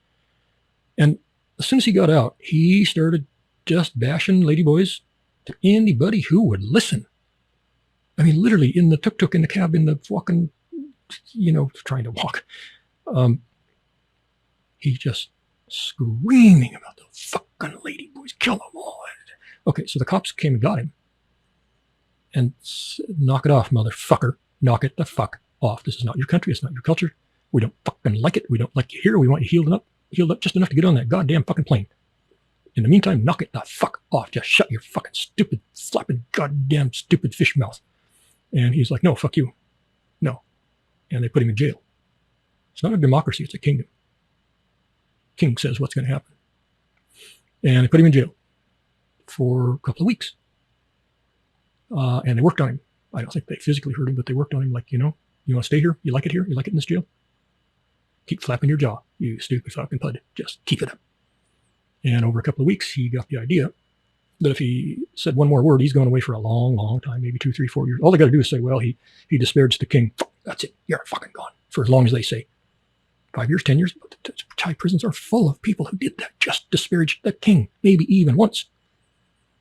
And as soon as he got out, he started just bashing ladyboys to anybody who would listen. I mean, literally in the tuk-tuk, in the cab, in the walking, trying to walk. He just screaming about the fucking ladyboys, kill them all. Okay, so the cops came and got him. And knock it off, motherfucker. Knock it the fuck off. This is not your country. It's not your culture. We don't fucking like it. We don't like you here. We want you healed up just enough to get on that goddamn fucking plane. In the meantime, knock it the fuck off. Just shut your fucking stupid, flapping, goddamn stupid fish mouth. And he's like, no, fuck you. No. And they put him in jail. It's not a democracy. It's a kingdom. King says what's going to happen. And they put him in jail for a couple of weeks. And they worked on him. I don't think they physically hurt him, but they worked on him like, you want to stay here? You like it here? You like it in this jail? Keep flapping your jaw, you stupid fucking pud. Just keep it up. And over a couple of weeks, he got the idea that if he said one more word, he's going away for a long, long time, maybe 2, 3, 4 years. All they got to do is say, well, he disparaged the king. That's it. You're fucking gone. For as long as they say. 5 years, 10 years. But the Thai prisons are full of people who did that. Just disparaged the king, maybe even once.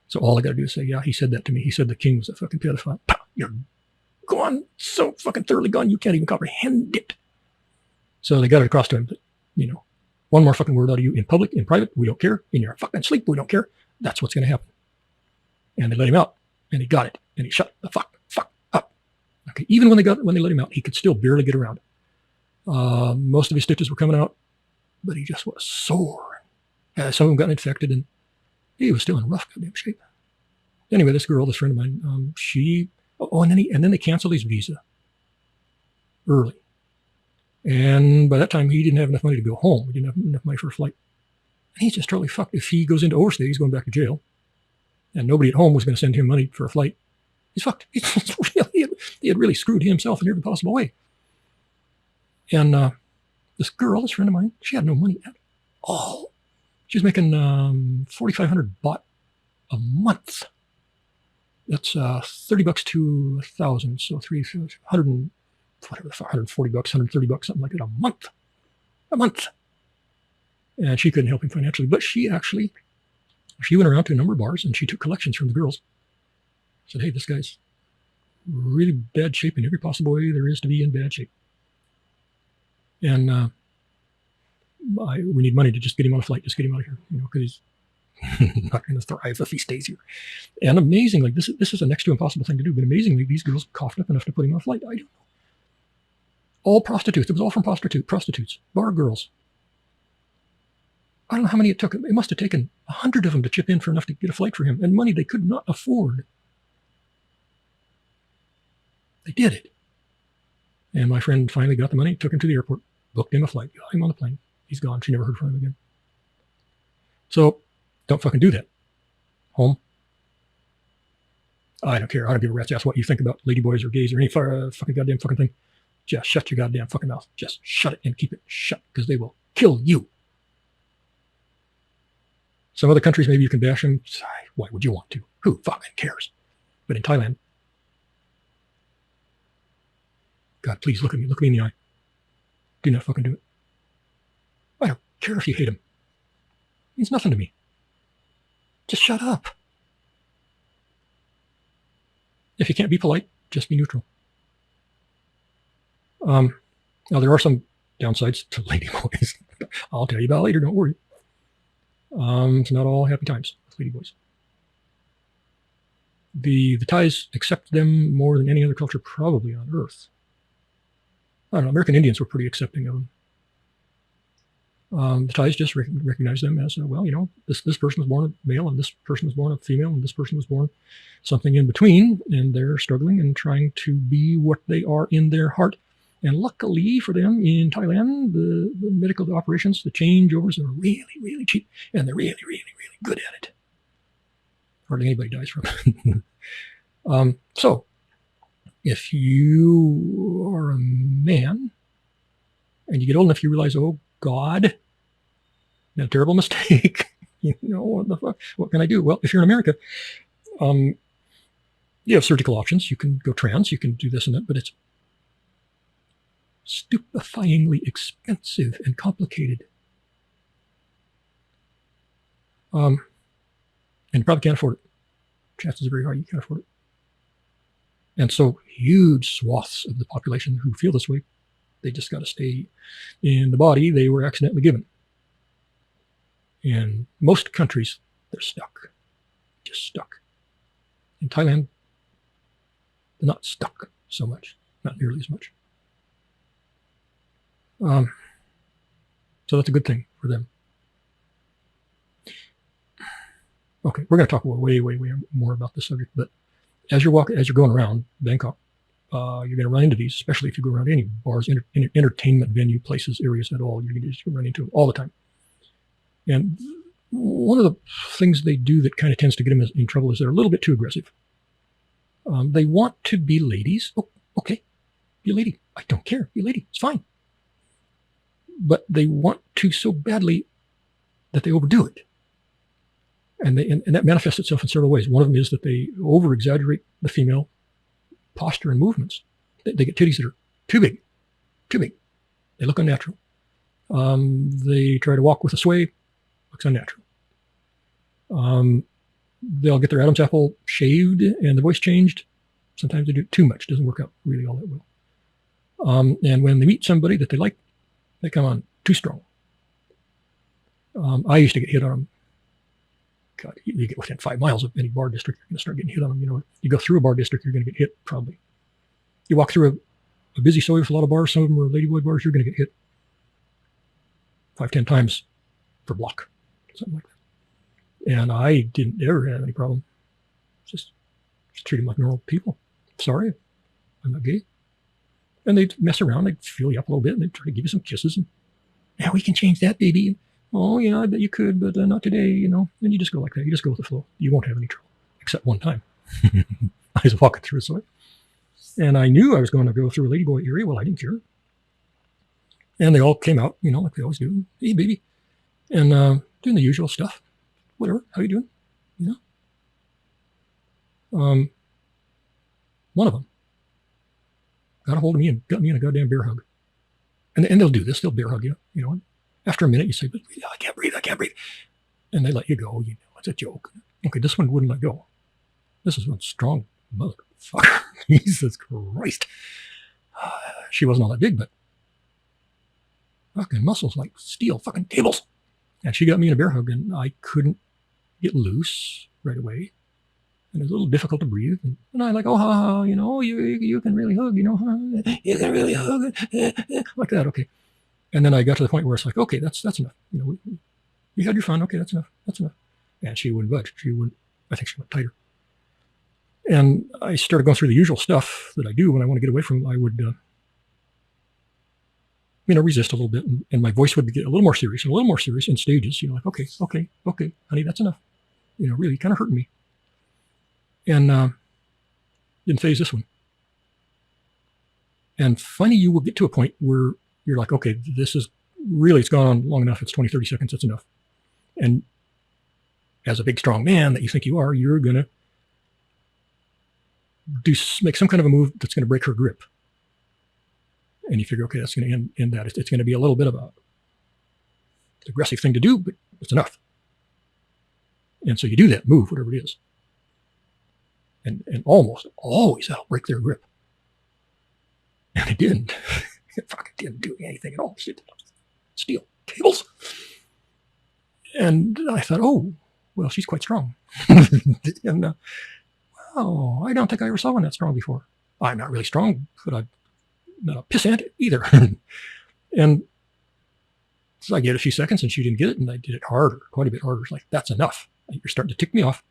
So all I got to do is say, yeah, he said that to me. He said the king was a fucking pedophile. Pow, you're gone. So fucking thoroughly gone. You can't even comprehend it. So they got it across to him that, one more fucking word out of you in public, in private, we don't care. In your fucking sleep, we don't care. That's what's going to happen. And they let him out, and he got it, and he shut the fuck up. Okay, even when they let him out, he could still barely get around. Most of his stitches were coming out, but he just was sore. Some of them got infected, and he was still in rough goddamn shape. Anyway, this girl, this friend of mine, and then they canceled his visa early. And by that time, he didn't have enough money to go home. He didn't have enough money for a flight. And he's just totally fucked. If he goes into overstay, he's going back to jail. And nobody at home was going to send him money for a flight. He's fucked. He had really screwed himself in every possible way. And this girl, this friend of mine, she had no money at all. She was making 4,500 baht a month. That's $30 to 1,000, so 300 and whatever, 140 bucks, 130 bucks, something like that a month. And she couldn't help him financially, but she went around to a number of bars and she took collections from the girls. Said, hey, this guy's really bad shape in every possible way there is to be in bad shape. And we need money to just get him on a flight, just get him out of here, because he's not going to thrive if he stays here. And amazingly, this is a next to impossible thing to do, but amazingly, these girls coughed up enough to put him on a flight. I don't know. All prostitutes. It was all from prostitutes, bar girls. I don't know how many it took. It must have taken 100 of them to chip in for enough to get a flight for him, and money they could not afford. They did it. And my friend finally got the money, took him to the airport, booked him a flight, got him on the plane. He's gone. She never heard from him again. So don't fucking do that. Home. I don't care. I don't give a rat's ass what you think about ladyboys or gays or any fucking goddamn fucking thing. Just shut your goddamn fucking mouth. Just shut it and keep it shut, because they will kill you. Some other countries, maybe you can bash them. Why would you want to? Who fucking cares? But in Thailand, God, please look at me. Look me in the eye. Do not fucking do it. I don't care if you hate him. It means nothing to me. Just shut up. If you can't be polite, just be neutral. Now, there are some downsides to ladyboys. I'll tell you about later. Don't worry. It's not all happy times with ladyboys. The Thais accept them more than any other culture probably on earth. I don't know. American Indians were pretty accepting of them. The Thais just recognize them as, this person was born a male, and this person was born a female, and this person was born something in between, and they're struggling and trying to be what they are in their heart. And luckily for them, in Thailand, the medical operations, the changeovers are really, really cheap, and they're really, really, really good at it. Hardly anybody dies from it. So, if you are a man and you get old enough, you realize, oh God, a terrible mistake. What the fuck? What can I do? Well, if you're in America, you have surgical options. You can go trans. You can do this and that, but it's stupefyingly expensive and complicated. And you probably can't afford it. Chances are very high you can't afford it. And so huge swaths of the population who feel this way, they just got to stay in the body they were accidentally given. In most countries, they're stuck. Just stuck. In Thailand, they're not stuck so much. Not nearly as much. So that's a good thing for them. Okay, we're going to talk way, way, way more about this subject, but as you're going around Bangkok, you're going to run into these, especially if you go around any bars, entertainment venue, places, areas at all. You're going to run into them all the time. And one of the things they do that kind of tends to get them in trouble is they're a little bit too aggressive. They want to be ladies. Oh, okay, be a lady. I don't care. Be a lady. It's fine. But they want to so badly that they overdo it. And that manifests itself in several ways. One of them is that they over-exaggerate the female posture and movements. They get titties that are too big. They look unnatural. They try to walk with a sway. Looks unnatural. They'll get their Adam's apple shaved and the voice changed. Sometimes they do it too much. Doesn't work out really all that well. And when they meet somebody that they like, they come on too strong. I used to get hit on them. God, you get within 5 miles of any bar district, you're going to start getting hit on them. You go through a bar district, you're going to get hit probably. You walk through a busy soy with a lot of bars, some of them are ladyboy bars, you're going to get hit 5-10 times per block, something like that. And I didn't ever have any problem. Just treat them like normal people. Sorry, I'm not gay. And they'd mess around, they'd feel you up a little bit, and they'd try to give you some kisses. And, yeah, we can change that, baby. Oh, yeah, I bet you could, but not today, And you just go like that. You just go with the flow. You won't have any trouble, except one time. I was walking through a soy, and I knew I was going to go through a ladyboy area. Well, I didn't care. And they all came out, like they always do. Hey, baby. And doing the usual stuff. Whatever. How you doing? One of them got a hold of me and got me in a goddamn bear hug. And they'll do this. They'll bear hug you, And after a minute, you say, but I can't breathe. And they let you go. It's a joke. Okay, this one wouldn't let go. This is one strong motherfucker. Jesus Christ. She wasn't all that big, but fucking muscles like steel fucking cables. And she got me in a bear hug, and I couldn't get loose right away. And it was a little difficult to breathe. And I like, oh, you can really hug, you can really hug, like that. Okay. And then I got to the point where it's like, okay, that's enough. You had your fun. Okay, that's enough. That's enough. And she wouldn't budge. I think she went tighter. And I started going through the usual stuff that I do when I want to get away from. I would, resist a little bit, and my voice would get a little more serious and a little more serious in stages. Like, okay, honey, that's enough. Really kind of hurting me. And didn't phase this one. And finally, you will get to a point where you're like, okay, this is really, it's gone on long enough. It's 20, 30 seconds. That's enough. And as a big, strong man that you think you are, you're going to make some kind of a move that's going to break her grip. And you figure, okay, that's going to end that. It's going to be a little bit of an aggressive thing to do, but it's enough. And so you do that move, whatever it is. And almost always that'll break their grip. And it didn't. It fucking didn't do anything at all. Steel cables. And I thought, oh, well, she's quite strong. And wow, I don't think I ever saw one that strong before. I'm not really strong, but I'm not a pissant either. And so I gave it a few seconds and she didn't get it, and I did it harder, quite a bit harder. It's like, that's enough. You're starting to tick me off.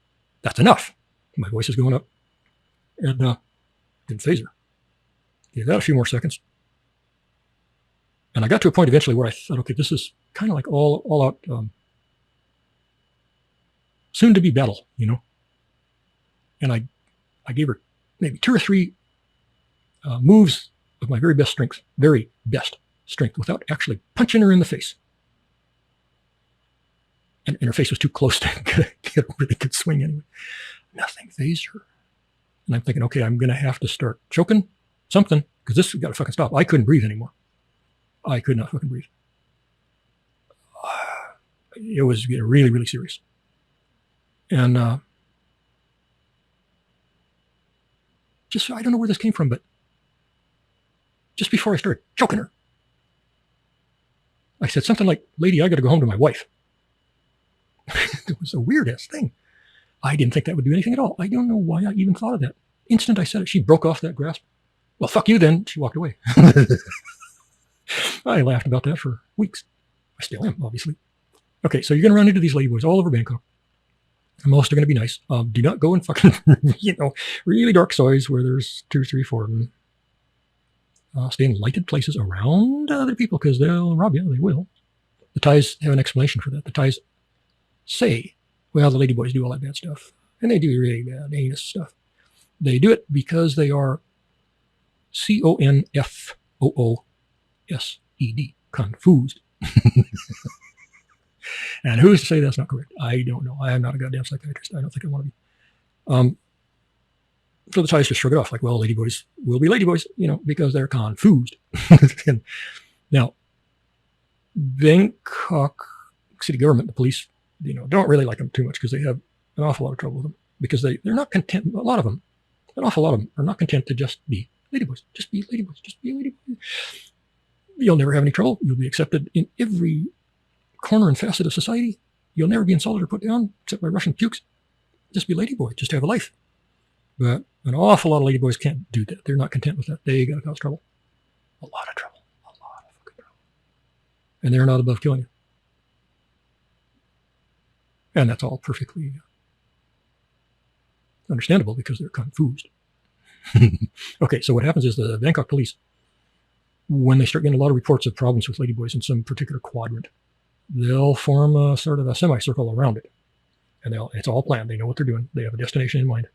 That's enough. My voice is going up. And didn't phase her. Gave that a few more seconds. And I got to a point eventually where I thought, okay, this is kind of like all out soon to be battle, And I gave her maybe 2 or 3 moves of my very best strength, without actually punching her in the face. And her face was too close to get a really good swing anyway. Nothing phased her. And I'm thinking, okay, I'm going to have to start choking something, because this has got to fucking stop. I couldn't breathe anymore. I could not fucking breathe. It was getting really, really serious. And I don't know where this came from, but just before I started choking her, I said something like, lady, I got to go home to my wife. It was a weird-ass thing. I didn't think that would do anything at all. I don't know why I even thought of that. Instant I said it, she broke off that grasp. Well, fuck you then. She walked away. I laughed about that for weeks. I still am, obviously. Okay, so you're going to run into these ladyboys all over Bangkok. And most are going to be nice. Do not go in fucking, really dark soys where there's 2, 3, 4 of them. Stay in lighted places around other people, because they'll rob you. They will. The Thais have an explanation for that. The Thais say, well, the ladyboys do all that bad stuff. And they do really bad, heinous stuff. They do it because they are CONFOOSED, confused. And who's to say that's not correct? I don't know. I am not a goddamn psychiatrist. I don't think I want to be. So the Thais just shrug it off, like, well, ladyboys will be ladyboys, because they're confused. And now, Bangkok city government, the police, don't really like them too much, because they have an awful lot of trouble with them, because they're not content. An awful lot of them are not content to just be ladyboys. Just be ladyboys. Just be ladyboys. You'll never have any trouble. You'll be accepted in every corner and facet of society. You'll never be insulted or put down, except by Russian pukes. Just be ladyboy. Just have a life. But an awful lot of ladyboys can't do that. They're not content with that. They got to cause trouble. A lot of trouble. A lot of fucking trouble. And they're not above killing you. And that's all perfectly understandable, because they're confused. Okay, so what happens is the Bangkok police, when they start getting a lot of reports of problems with ladyboys in some particular quadrant, they'll form a sort of a semicircle around it. And it's all planned. They know what they're doing. They have a destination in mind.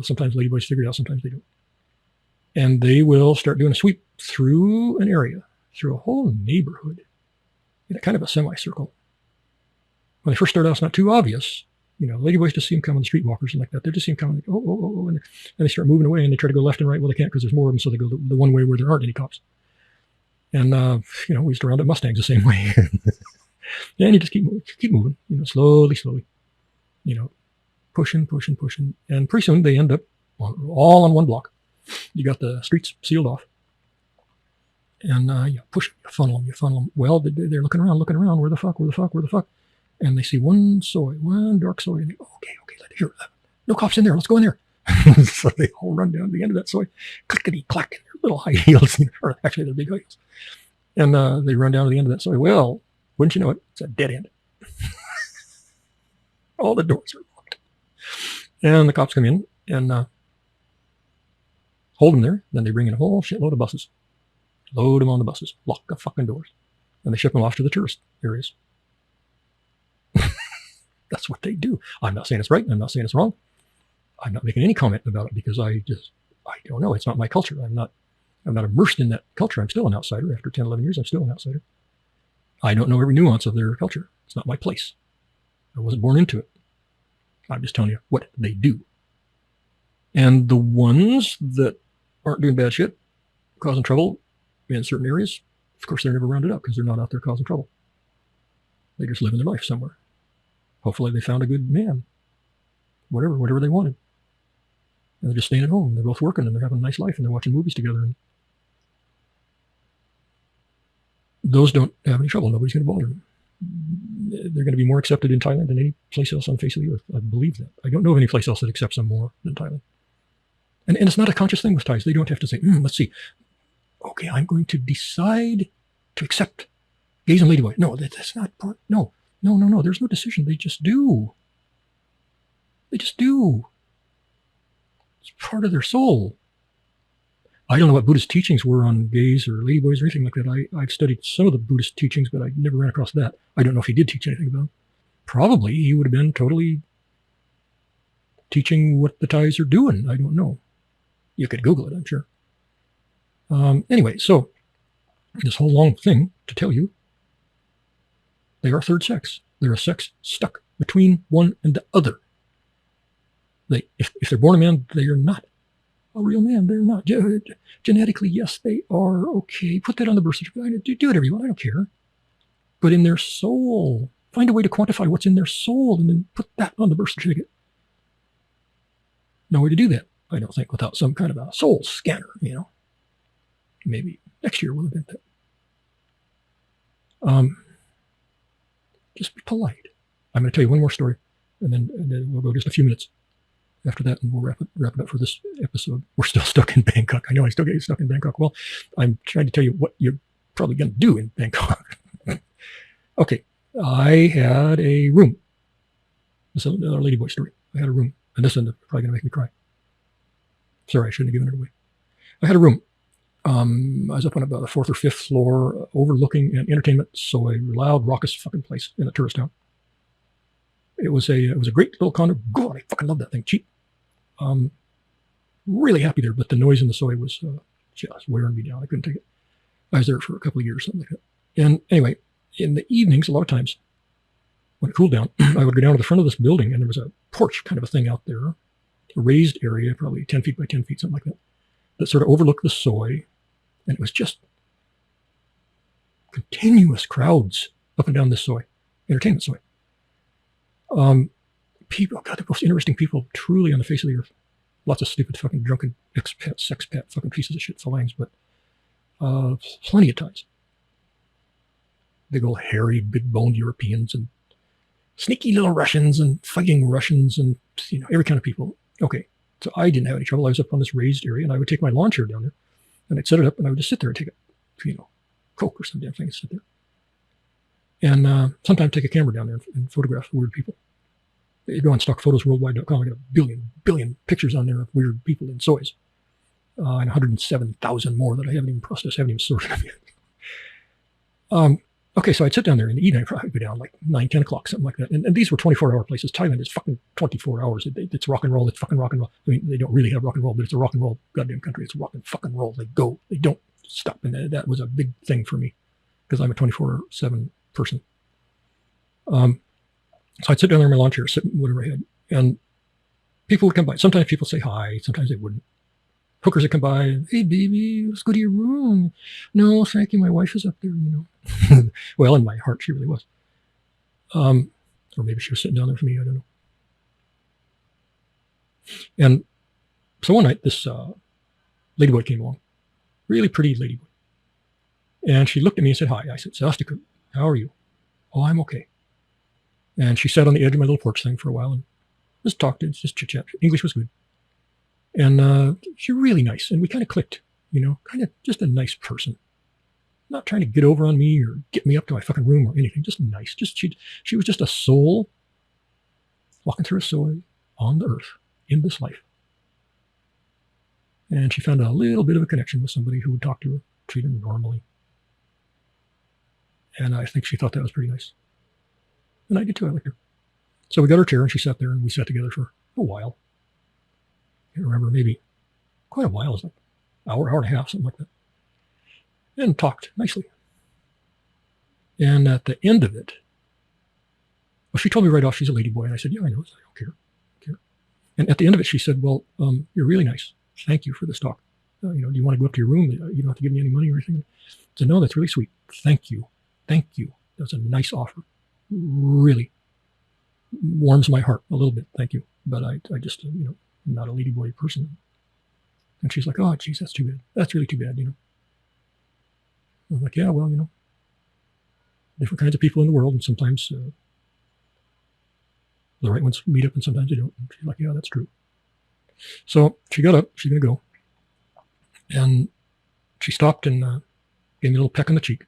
Sometimes ladyboys figure it out, sometimes they don't. And they will start doing a sweep through an area, through a whole neighborhood, in a kind of a semicircle. When they first start out, it's not too obvious. Ladyboys just see them coming, the streetwalkers and like that. They just see them coming, like, oh, and they start moving away, and they try to go left and right. Well, they can't, because there's more of them, so they go the one way where there aren't any cops. And, we used to round up Mustangs the same way. And you just keep moving, slowly, pushing. And pretty soon they end up all on one block. You got the streets sealed off. And you push, you funnel them. Well, they're looking around. Where the fuck? And they see one dark soy, and they go, okay, here, no cops in there. Let's go in there. So they all run down to the end of that soy, clickety clack in their little high heels, or actually they're big high heels, and they run down to the end of that soy. Well, wouldn't you know it, it's a dead end. All the doors are locked, and the cops come in and hold them there. Then they bring in a whole shitload of buses, load them on the buses, lock the fucking doors, and they ship them off to the tourist areas. That's what they do. I'm not saying it's right. I'm not saying it's wrong. I'm not making any comment about it because I don't know. It's not my culture. I'm not immersed in that culture. I'm still an outsider. After 10, 11 years, I'm still an outsider. I don't know every nuance of their culture. It's not my place. I wasn't born into it. I'm just telling you what they do. And the ones that aren't doing bad shit, causing trouble in certain areas, of course, they're never rounded up because they're not out there causing trouble. They just living their life somewhere. Hopefully they found a good man, whatever they wanted. And they're just staying at home. They're both working and they're having a nice life and they're watching movies together. And those don't have any trouble. Nobody's going to bother them. They're going to be more accepted in Thailand than any place else on the face of the earth. I believe that. I don't know of any place else that accepts them more than Thailand. And it's not a conscious thing with Thais. They don't have to say, let's see. Okay, I'm going to decide to accept gays and ladyboys. No, that's not part. No. There's no decision. They just do. It's part of their soul. I don't know what Buddhist teachings were on gays or ladyboys or anything like that. I've studied some of the Buddhist teachings, but I never ran across that. I don't know if he did teach anything about it. Probably he would have been totally teaching what the Thais are doing. I don't know. You could Google it, I'm sure. Anyway, so this whole long thing to tell you, they are third sex. They're a sex stuck between one and the other. If they're born a man, they are not a real man. They're not. Genetically, yes, they are. Okay, put that on the birth certificate. Do whatever you want. I don't care. But in their soul, find a way to quantify what's in their soul and then put that on the birth certificate. No way to do that, I don't think, without some kind of a soul scanner, Maybe next year we'll invent that. Just be polite. I'm going to tell you one more story, and then we'll go just a few minutes after that, and we'll wrap it up for this episode. We're still stuck in Bangkok. I know I still get stuck in Bangkok. Well, I'm trying to tell you what you're probably going to do in Bangkok. Okay, I had a room. This is another ladyboy story. I had a room, and this is probably going to make me cry. Sorry, I shouldn't have given it away. I had a room. I was up on about the 4th or 5th floor, overlooking an entertainment, so a loud, raucous fucking place in a tourist town. It was a great little condo. God, I fucking love that thing. Cheap. Really happy there, but the noise in the soy was just wearing me down. I couldn't take it. I was there for a couple of years, something like that. And anyway, in the evenings, a lot of times, when it cooled down, I would go down to the front of this building, and there was a porch kind of a thing out there, a raised area, probably 10 feet by 10 feet, something like that, that sort of overlooked the soy. And it was just continuous crowds up and down this soy, entertainment soy. People, God, the most interesting people truly on the face of the earth. Lots of stupid fucking drunken expat, sexpat fucking pieces of shit phalanx, but plenty of times. Big old hairy, big boned Europeans and sneaky little Russians and fighting Russians and every kind of people. Okay, so I didn't have any trouble. I was up on this raised area, and I would take my lawn chair down there. And I'd set it up, and I would just sit there and take a, Coke or some damn thing and sit there. And sometimes take a camera down there and photograph weird people. You go on stockphotosworldwide.com, I got a billion pictures on there of weird people in soys. And 107,000 more that I haven't even processed, haven't even sorted them yet. Okay, so I'd sit down there in the evening, I'd probably go down like 9, 10 o'clock, something like that. And these were 24-hour places. Thailand is fucking 24 hours. It's rock and roll. It's fucking rock and roll. I mean, they don't really have rock and roll, but it's a rock and roll goddamn country. It's rock and fucking roll. They go. They don't stop. And that was a big thing for me because I'm a 24/7 person. So I'd sit down there in my lawn chair, sit whatever I had, and people would come by. Sometimes people say hi. Sometimes they wouldn't. Hookers would come by and, hey, baby, let's go to your room. No, thank you. My wife is up there, Well, in my heart, she really was. Or maybe she was sitting down there for me. I don't know. And so one night, this ladyboy came along. Really pretty ladyboy. And she looked at me and said, hi. I said, Sastika, how are you? Oh, I'm okay. And she sat on the edge of my little porch thing for a while and just talked, just chit-chat. English was good. And she's really nice. And we kind of clicked, kind of just a nice person. Not trying to get over on me or get me up to my fucking room or anything. Just nice. She was just a soul walking through a soul on the earth in this life. And she found a little bit of a connection with somebody who would talk to her, treat her normally. And I think she thought that was pretty nice. And I did too. I liked her. So we got her chair and she sat there and we sat together for a while. I can't remember, maybe quite a while. It was like an hour and a half, something like that. And talked nicely. And at the end of it, well, she told me right off she's a ladyboy. And I said, yeah, I know. I don't care. And at the end of it, she said, well, you're really nice. Thank you for this talk. Do you want to go up to your room? You don't have to give me any money or anything. I said, no, that's really sweet. Thank you. That's a nice offer. Really warms my heart a little bit. Thank you. But I just, I'm not a ladyboy person. And she's like, oh, geez, that's too bad. That's really too bad, I'm like, yeah, well, different kinds of people in the world. And sometimes the right ones meet up and sometimes they don't. And she's like, yeah, that's true. So she got up. She's going to go. And she stopped and gave me a little peck on the cheek.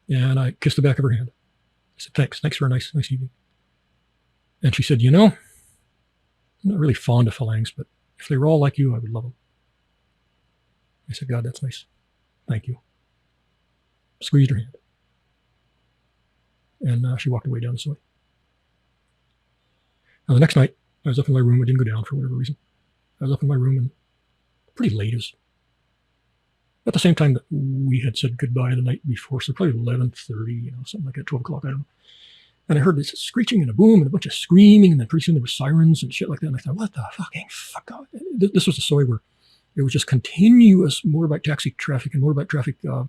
And I kissed the back of her hand. I said, thanks for a nice evening. And she said, I'm not really fond of phalanx, but if they were all like you, I would love them. I said, God, that's nice. Thank you. Squeezed her hand. And she walked away down the soy. Now, the next night, I was up in my room. I didn't go down for whatever reason. I was up in my room and pretty late. It was at the same time that we had said goodbye the night before, so probably 11:30, something like that, 12 o'clock, I don't know. And I heard this screeching and a boom and a bunch of screaming, and then pretty soon there were sirens and shit like that. And I thought, what the fucking fuck? This was a soy where it was just continuous motorbike taxi traffic and motorbike traffic, I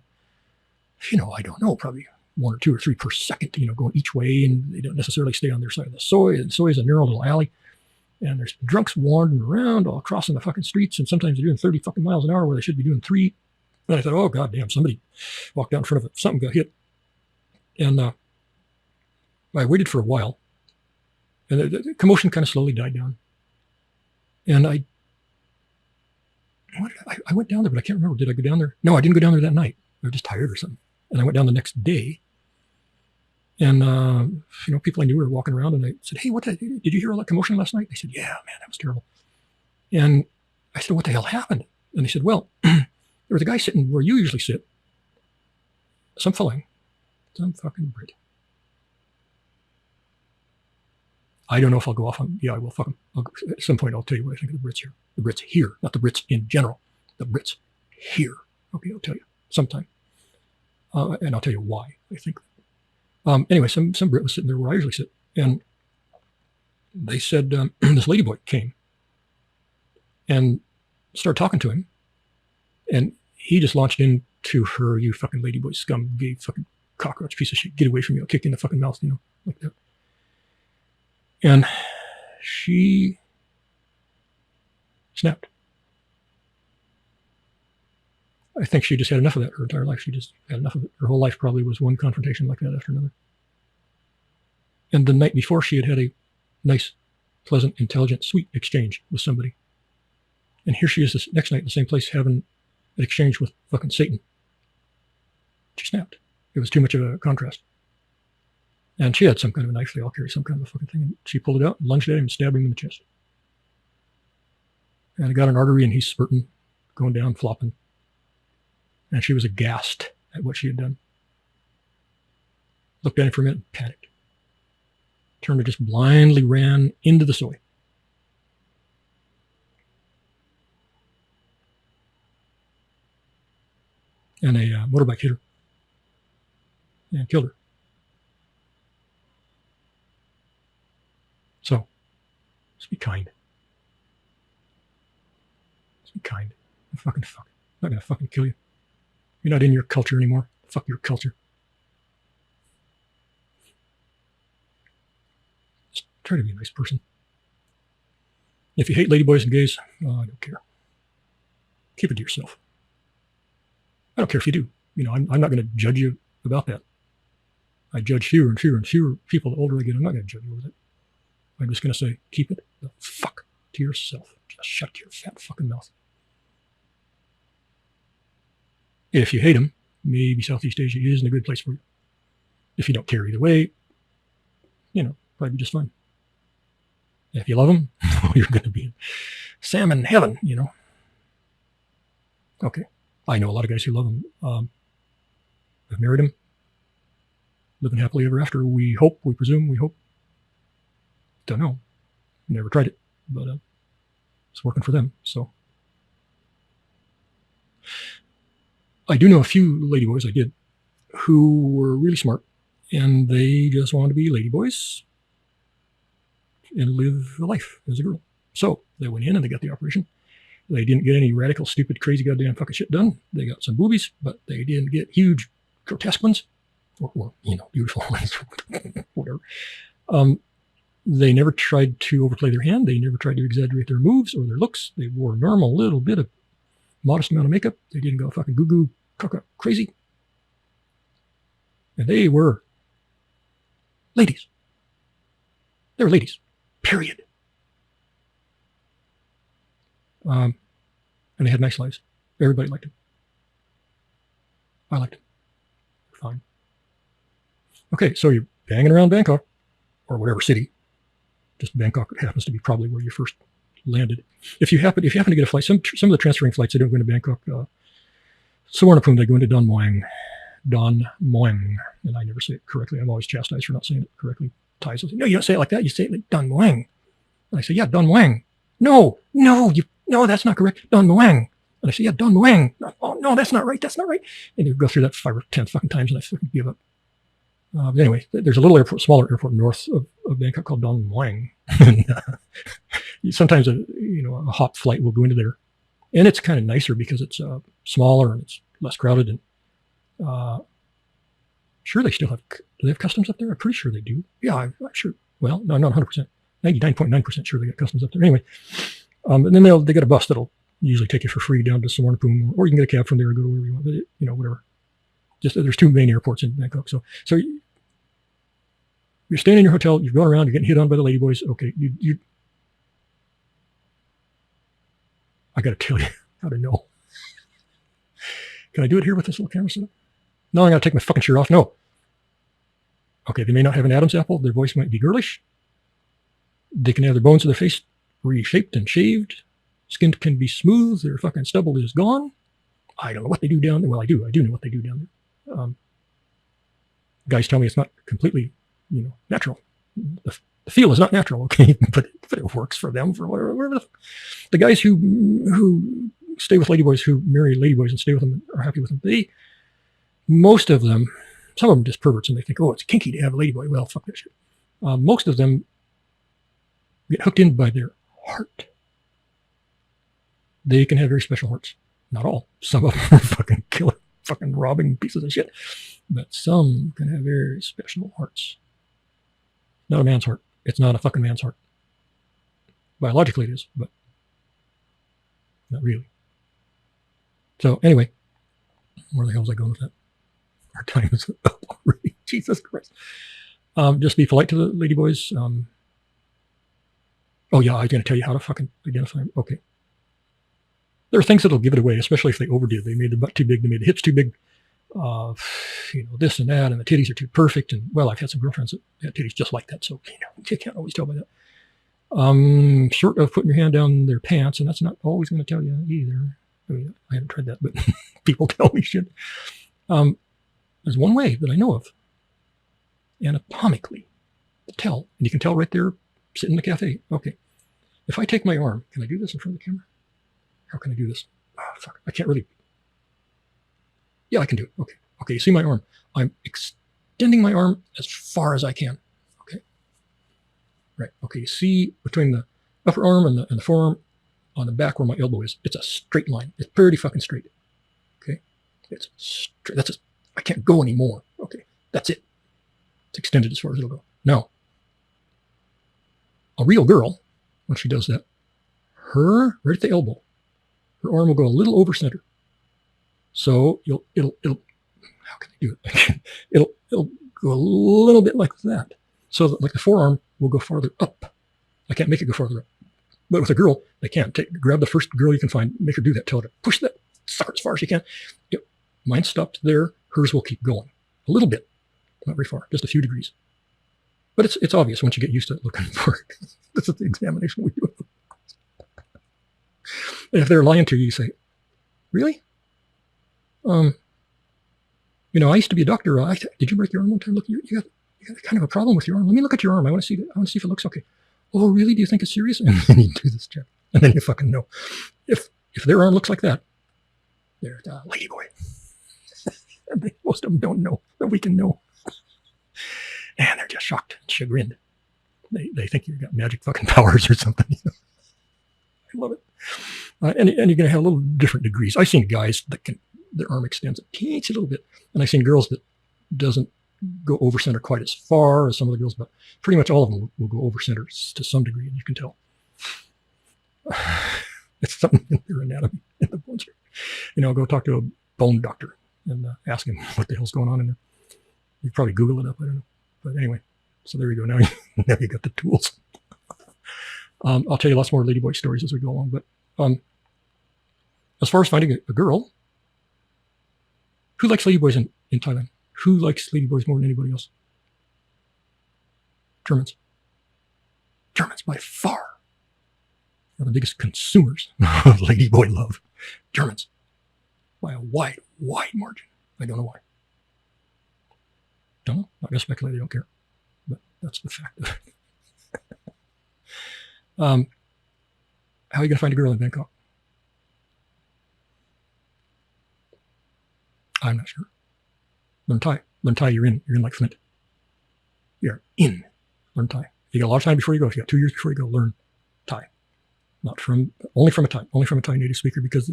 don't know, probably 1 or 2 or 3 per second, going each way, and they don't necessarily stay on their side of the soy. And soy is a narrow little alley. And there's drunks wandering around all crossing the fucking streets, and sometimes they're doing 30 fucking miles an hour where they should be doing 3. And I thought, oh, goddamn, somebody walked out in front of it. Something got hit. And I waited for a while. And the commotion kind of slowly died down. And I went down there, but I can't remember. Did I go down there? No, I didn't go down there that night. I was just tired or something. And I went down the next day. And, people I knew were walking around, and I said, hey, did you hear all that commotion last night? They said, yeah, man, that was terrible. And I said, what the hell happened? And they said, well, there was a guy sitting where you usually sit, some fucking Brit. I don't know if I'll go off on, yeah, I will, fuck them. At some point, I'll tell you what I think of the Brits here. The Brits here, not the Brits in general. The Brits here. Okay, I'll tell you sometime. And I'll tell you why I think. Anyway, some Brit was sitting there where I usually sit. And they said, this ladyboy came and started talking to him. And he just launched into her, you fucking ladyboy scum, gay fucking cockroach piece of shit, get away from me, I'll kick you in the fucking mouth, like that. And she snapped. I think she just had enough of that her entire life. She just had enough of it. Her whole life probably was one confrontation like that after another. And the night before, she had a nice, pleasant, intelligent, sweet exchange with somebody. And here she is this next night in the same place having an exchange with fucking Satan. She snapped. It was too much of a contrast. And she had some kind of a knife. They all carry some kind of a fucking thing. And she pulled it out, lunged at him, and stabbed him in the chest. And it got an artery, and he's spurting, going down, flopping. And she was aghast at what she had done. Looked at him for a minute and panicked. Turned and just blindly ran into the soy. And a motorbike hit her and killed her. So, just be kind. Just be kind. Fucking fuck. I'm not going to fucking kill you. You're not in your culture anymore. Fuck your culture. Just try to be a nice person. If you hate ladyboys and gays, I don't care. Keep it to yourself. I don't care if you do. I'm not going to judge you about that. I judge fewer and fewer and fewer people the older I get. I'm not going to judge you with it. I'm just going to say, keep it the fuck to yourself. Just shut your fat fucking mouth. If you hate them, maybe Southeast Asia isn't a good place for you. If you don't care either way, probably just fine. If you love them, you're going to be in salmon heaven, Okay. I know a lot of guys who love them. I've married them. Living happily ever after. We hope, we presume, we hope. Don't know. Never tried it, but it's working for them. So I do know a few ladyboys, I did, who were really smart, and they just wanted to be ladyboys and live a life as a girl. So they went in and they got the operation. They didn't get any radical, stupid, crazy, goddamn fucking shit done. They got some boobies, but they didn't get huge, grotesque ones, or beautiful ones, whatever. They never tried to overplay their hand. They never tried to exaggerate their moves or their looks. They wore a normal little bit of modest amount of makeup. They didn't go fucking goo-goo, caca, crazy. And they were ladies. They were ladies, period. And they had nice lives. Everybody liked them. I liked them. Fine. Okay, so you're banging around Bangkok, or whatever city. Just Bangkok happens to be probably where you first landed. If you happen to get a flight, some of the transferring flights, they don't go into Bangkok. Suvarnabhumi, they go into Don Mueang. And I never say it correctly. I'm always chastised for not saying it correctly. Thais will say, no, you don't say it like that. You say it like Don Mueang. And I say, yeah, Don Mueang. No, that's not correct. Don Mueang. And I say, yeah, Don Mueang. Oh, no, that's not right. That's not right. And you go through that 5 or 10 fucking times, and I fucking give up. But anyway, there's a little airport, smaller airport north of Bangkok called Don Mueang. Sometimes a hop flight will go into there, and it's kind of nicer because it's smaller and it's less crowded. And sure, they still have. Do they have customs up there? I'm pretty sure they do. Yeah, I'm sure. Well, no, not 100%. 99.9% sure they got customs up there. Anyway, and then they got a bus that'll usually take you for free down to Suvarnabhumi, or you can get a cab from there and go to wherever you want. But whatever. Just there's 2 main airports in Bangkok. So you're staying in your hotel, you're going around, you're getting hit on by the ladyboys. Okay, I got to tell you how to know. Can I do it here with this little camera setup? No, I got to take my fucking shirt off. No. Okay, they may not have an Adam's apple. Their voice might be girlish. They can have their bones of their face reshaped and shaved. Skin can be smooth. Their fucking stubble is gone. I don't know what they do down there. Well, I do know what they do down there. Guys tell me it's not completely, natural. The feel is not natural, okay, but it works for them for whatever. The guys who stay with ladyboys, who marry ladyboys and stay with them and are happy with them, most of them, some of them just perverts and they think, oh, it's kinky to have a ladyboy. Well, fuck that shit. Most of them get hooked in by their heart. They can have very special hearts. Not all. Some of them are fucking killer, fucking robbing pieces of shit. But some can have very special hearts. Not a man's heart. It's not a fucking man's heart. Biologically it is, but not really. So anyway, where the hell was I going with that? Our time is up already. Jesus Christ. Just be polite to the ladyboys. Oh yeah, I'm going to tell you how to fucking identify them. Okay. There are things that'll give it away, especially if they overdid. They made the butt too big, they made the hips too big, this and that, and the titties are too perfect. And well, I've had some girlfriends that had titties just like that, so you can't always tell by that. Short of putting your hand down their pants, and that's not always going to tell you either. I mean, I haven't tried that, but people tell me shit. There's one way that I know of, anatomically, to tell, and you can tell right there, sitting in the cafe. Okay, if I take my arm, can I do this in front of the camera? How can I do this? Oh, fuck. I can't really. Yeah, I can do it. Okay, you see my arm. I'm extending my arm as far as I can. Okay. Right. Okay, you see between the upper arm and the forearm on the back where my elbow is, it's a straight line. It's pretty fucking straight. Okay. It's straight. That's it. I can't go anymore. Okay. That's it. It's extended as far as it'll go. Now, a real girl, when she does that, her right at the elbow, her arm will go a little over center. So it'll how can I do it? It'll go a little bit like that. So that, like the forearm will go farther up. I can't make it go farther up. But with a girl, they can. Grab the first girl you can find, make her do that, tell her to push that sucker as far as you can. Yep. Mine stopped there. Hers will keep going. A little bit. Not very far. Just a few degrees. But it's obvious once you get used to it looking for it. This is the examination we do. And if they're lying to you, you say, really? I used to be a doctor. Did you break your arm one time? Look, you got kind of a problem with your arm. Let me look at your arm. I want to see that. I want to see if it looks okay. Oh, really? Do you think it's serious? And then you do this check. And then you fucking know. If their arm looks like that, they're a ladyboy. And most of them don't know that we can know. And they're just shocked and chagrined. They think you've got magic fucking powers or something. I love it. And you're going to have a little different degrees. I've seen guys that their arm extends a teensy little bit. And I've seen girls that doesn't go over center quite as far as some of the girls, but pretty much all of them will go over center to some degree, and you can tell. It's something in their anatomy in the bones. Go talk to a bone doctor and ask him what the hell's going on in there. You probably Google it up. I don't know. But anyway, so there you go. Now you got the tools. I'll tell you lots more ladyboy stories as we go along. But as far as finding a girl, who likes ladyboys in Thailand? Who likes ladyboys more than anybody else? Germans. Germans by far are the biggest consumers of ladyboy love. Germans. By a wide, wide margin. I don't know why. Don't know. Not going to speculate. I don't care. But that's the fact of it. How are you going to find a girl in Bangkok? I'm not sure. Learn Thai. Learn Thai, you're in like Flint. You're in. Learn Thai. You got a lot of time before you go. If you got 2 years before you go, learn Thai. Only from a Thai native speaker, because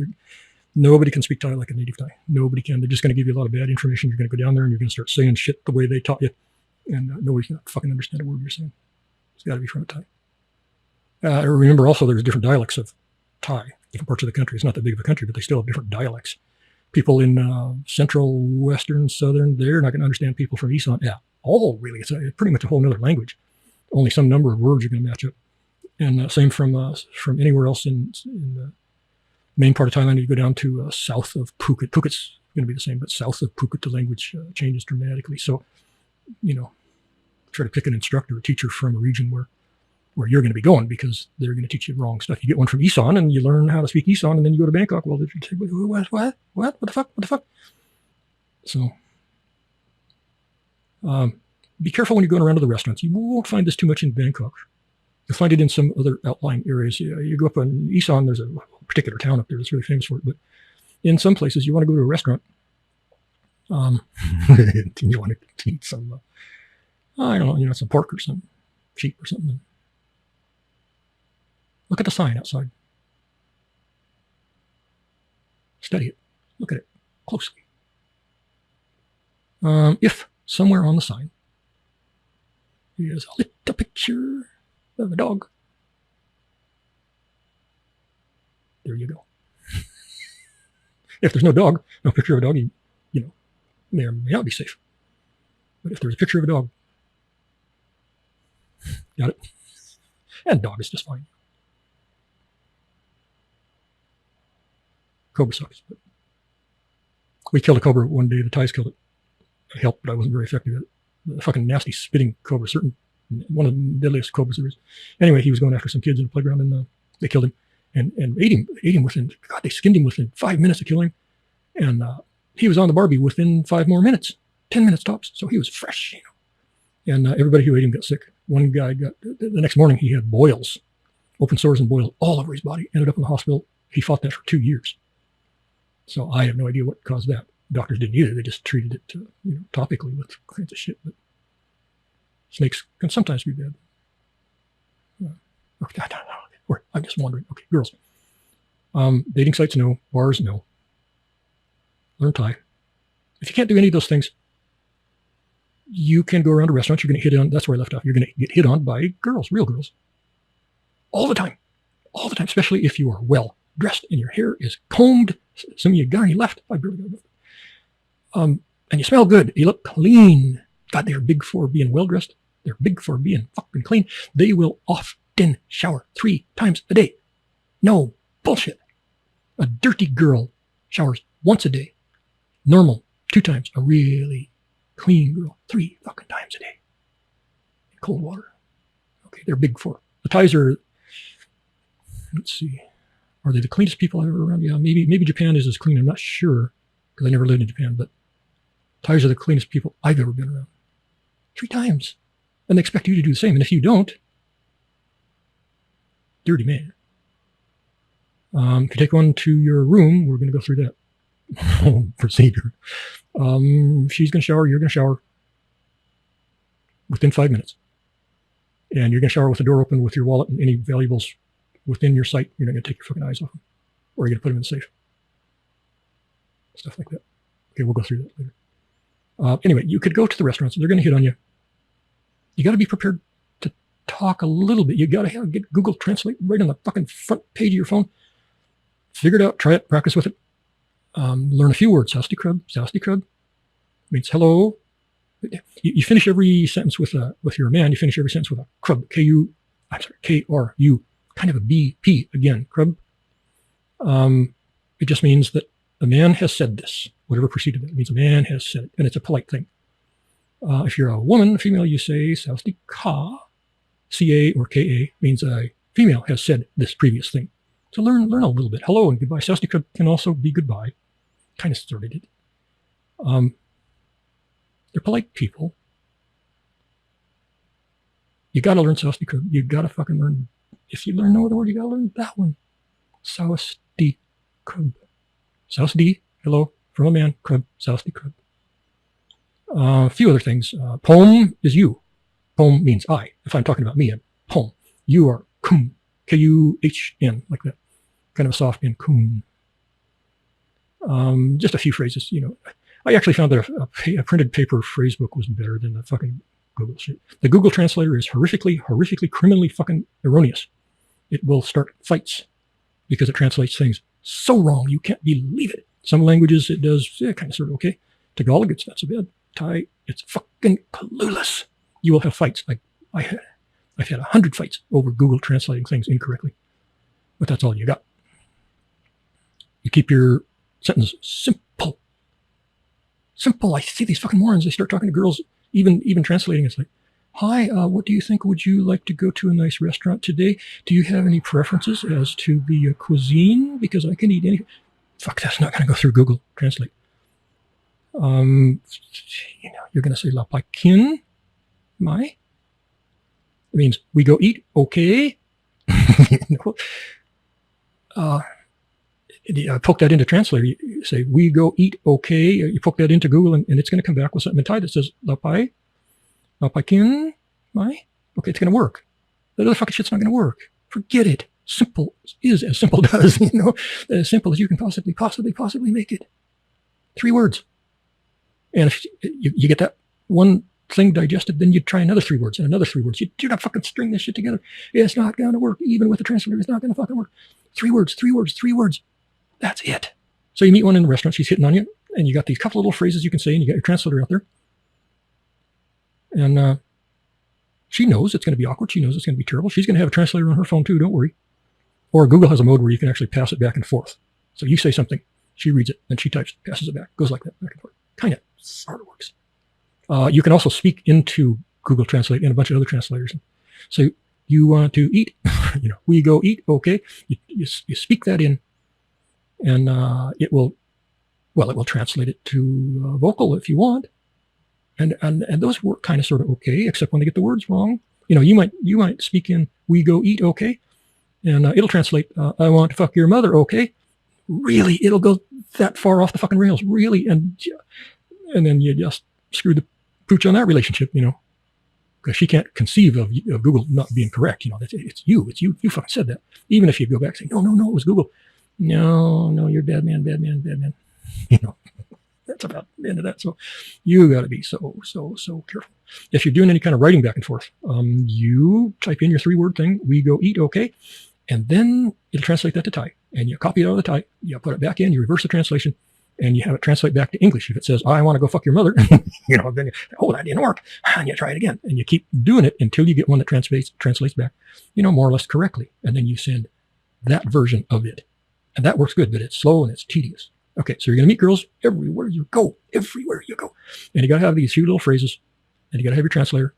nobody can speak Thai like a native Thai. Nobody can. They're just going to give you a lot of bad information. You're going to go down there and you're going to start saying shit the way they taught you. And nobody's going to fucking understand a word you're saying. It's got to be from a Thai. Remember also there's different dialects of Thai, different parts of the country. It's not that big of a country, but they still have different dialects. People in central, western, southern, they're not going to understand people from Isan at all, really. It's pretty much a whole other language. Only some number of words are going to match up. And same from anywhere else in the main part of Thailand. You go down to south of Phuket. Phuket's going to be the same, but south of Phuket, the language changes dramatically. So, try to pick an instructor, a teacher from a region where you're going to be going, because they're going to teach you wrong stuff. You get one from Isan and you learn how to speak Isan, and then you go to Bangkok. Well, what the fuck? So, be careful when you're going around to the restaurants. You won't find this too much in Bangkok. You'll find it in some other outlying areas. You go up in Isan, there's a particular town up there that's really famous for it. But in some places, you want to go to a restaurant. You want to eat some, I don't know, some pork or some sheep or something. Look at the sign outside. Study it. Look at it closely. If somewhere on the sign is a little picture of a dog, there you go. If there's no dog, no picture of a dog, you may or may not be safe. But if there's a picture of a dog, got it? And dog is just fine. Cobra sucks, but we killed a cobra one day. The Thais killed it. I helped, but I wasn't very effective at it. The fucking nasty spitting cobra, one of the deadliest cobras there is. Anyway, he was going after some kids in the playground, and they killed him and ate him within, God, they skinned him within 5 minutes of killing him. And he was on the barbie within 5 more minutes, 10 minutes tops. So he was fresh, And everybody who ate him got sick. One guy the next morning, he had boils, open sores and boils all over his body, ended up in the hospital. He fought that for 2 years. So I have no idea what caused that. Doctors didn't either. They just treated it, topically with all kinds of shit. But snakes can sometimes be bad. Okay, I'm just wondering. Okay, girls. Dating sites, no. Bars, no. Learn Thai. If you can't do any of those things, you can go around to restaurants. You're going to hit on. That's where I left off. You're going to get hit on by girls, real girls, all the time, especially if you are well dressed and your hair is combed. Some of you got any left. I barely got enough. and you smell good. You look clean. God, they're big for being well-dressed. They're big for being fucking clean. They will often shower 3 times a day. No bullshit. A dirty girl showers once a day. Normal, 2 times. A really clean girl, 3 fucking times a day. In cold water. Okay, they're big for. The Thais are, let's see, are they the cleanest people I've ever around? Yeah, maybe Japan is as clean. I'm not sure because I never lived in Japan, but Thais are the cleanest people I've ever been around. 3 times. And they expect you to do the same. And if you don't, dirty man. If you take one to your room, we're going to go through that procedure. She's going to shower, you're going to shower within 5 minutes. And you're going to shower with the door open with your wallet and any valuables within your sight. You're not going to take your fucking eyes off them. Or you're going to put them in the safe. Stuff like that. Okay, we'll go through that later. Anyway, you could go to the restaurants. They're going to hit on you. You got to be prepared to talk a little bit. You got to get Google Translate right on the fucking front page of your phone. Figure it out. Try it. Practice with it. Learn a few words. Sasti krub means hello. You finish every sentence with you're a man. You finish every sentence with a krub. K-R-U. Kind of a B-P again. Krub. It just means that a man has said this. Whatever preceded it means a man has said it, and it's a polite thing. If you're a woman, a female, you say Sasti ka. C-A or K-A means a female has said this previous thing. So learn a little bit. Hello and goodbye. Sasti krub can also be goodbye. Kind of started it. They're polite people. You got to learn Sasti krub. You got to fucking learn. If you learn no other word, you got to learn that one. Sasti krub. Sasti, hello, from a man. Krub, Sasti krub. A few other things. Pom is you. Pom means I. If I'm talking about me, I'm pom. You are kum. K-U-H-N, like that. Kind of a soft N, kum. Just a few phrases, I actually found that a printed paper phrase book was better than the fucking Google shit. The Google translator is horrifically, criminally fucking erroneous. It will start fights because it translates things so wrong. You can't believe it. Some languages it does kind of sort of okay. Tagalog, it's not so bad. Thai, it's fucking clueless. You will have fights. I've had 100 fights over Google translating things incorrectly. But that's all you got. You keep your sentence simple. Simple. I see these fucking morons. They start talking to girls, even translating. It's like, hi, what do you think? Would you like to go to a nice restaurant today? Do you have any preferences as to the cuisine? Because I can eat anything. Fuck, that's not going to go through Google Translate. You're going to say la pakin, mai. It means we go eat, okay. Poke that into Translator. You say we go eat, okay. You poke that into Google, and it's going to come back with something in Thai that says la pakin, mai. Okay, it's going to work. That other fucking shit's not going to work. Forget it. Simple is as simple does. As simple as you can possibly make it. 3 words. And if you get that one thing digested, then you try another 3 words and another 3 words. You're not fucking string this shit together. It's not going to work. Even with the translator, it's not going to fucking work. 3 words. That's it. So you meet one in the restaurant. She's hitting on you, and you got these couple little phrases you can say, and you got your translator out there. And she knows it's going to be awkward. She knows it's going to be terrible. She's going to have a translator on her phone too. Don't worry. Or Google has a mode where you can actually pass it back and forth. So you say something, she reads it, then she types, passes it back, goes like that, back and forth. Kind of sort of works. You can also speak into Google Translate and a bunch of other translators. So you want to eat, we go eat, okay. You speak that in, and it will translate it to vocal if you want. And those work kind of sort of okay, except when they get the words wrong. You might speak in we go eat, okay. And it'll translate, I want to fuck your mother, okay. Really, it'll go that far off the fucking rails, really. And then you just screw the pooch on that relationship, because she can't conceive of Google not being correct. It's you fucking said that. Even if you go back and say, no, it was Google. No, you're bad man. That's about the end of that. So you got to be so careful. If you're doing any kind of writing back and forth, you type in your 3-word thing, we go eat, okay. And then it'll translate that to Thai. And you copy it out of the Thai, you put it back in, you reverse the translation, and you have it translate back to English. If it says, I want to go fuck your mother, then, that didn't work. And you try it again. And you keep doing it until you get one that translates back, more or less correctly. And then you send that version of it. And that works good, but it's slow and it's tedious. Okay, so you're going to meet girls everywhere you go. Everywhere you go. And you got to have these few little phrases. And you got to have your translator.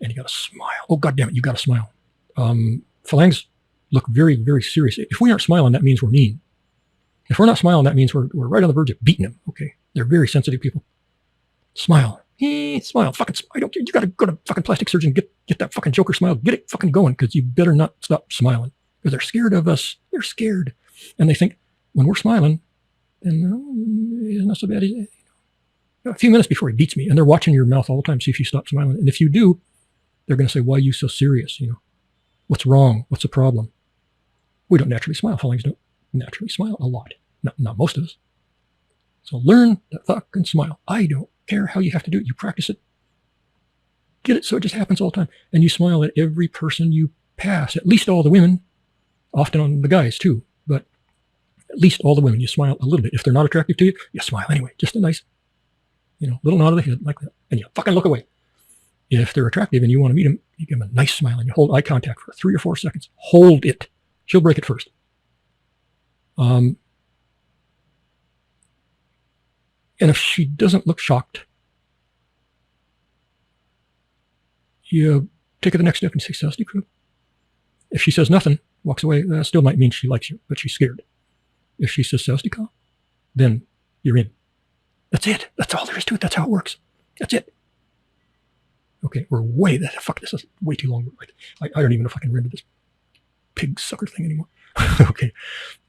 And you got to smile. Oh, God damn it, you got to smile. Phalangs look very, very serious. If we aren't smiling, that means we're mean. If we're not smiling, that means we're right on the verge of beating them. Okay, they're very sensitive people. Smile, smile, fucking. I don't care. You got to go to fucking plastic surgeon. Get that fucking Joker smile. Get it fucking going, because you better not stop smiling, because they're scared of us. They're scared, and they think when we're smiling, then it's not so bad. A few minutes before he beats me, and they're watching your mouth all the time, see if you stop smiling. And if you do, they're going to say, "Why are you so serious? What's wrong? What's the problem?" We don't naturally smile. Phalangs don't naturally smile a lot. Not most of us. So learn to fucking smile. I don't care how you have to do it. You practice it. Get it so it just happens all the time. And you smile at every person you pass. At least all the women. Often on the guys too. But at least all the women. You smile a little bit. If they're not attractive to you, you smile anyway. Just a nice, little nod of the head like that. And you fucking look away. If they're attractive and you want to meet them, you give them a nice smile and you hold eye contact for 3 or 4 seconds. Hold it. She'll break it first. And if she doesn't look shocked, you take her the next step and say, "Sasdi. If she says nothing, walks away, that still might mean she likes you, but she's scared. If she says Sasdi, then you're in. That's it. That's all there is to it. That's how it works. That's it. Okay, fuck, this is way too long. I don't even know if I can render this pig sucker thing anymore. Okay.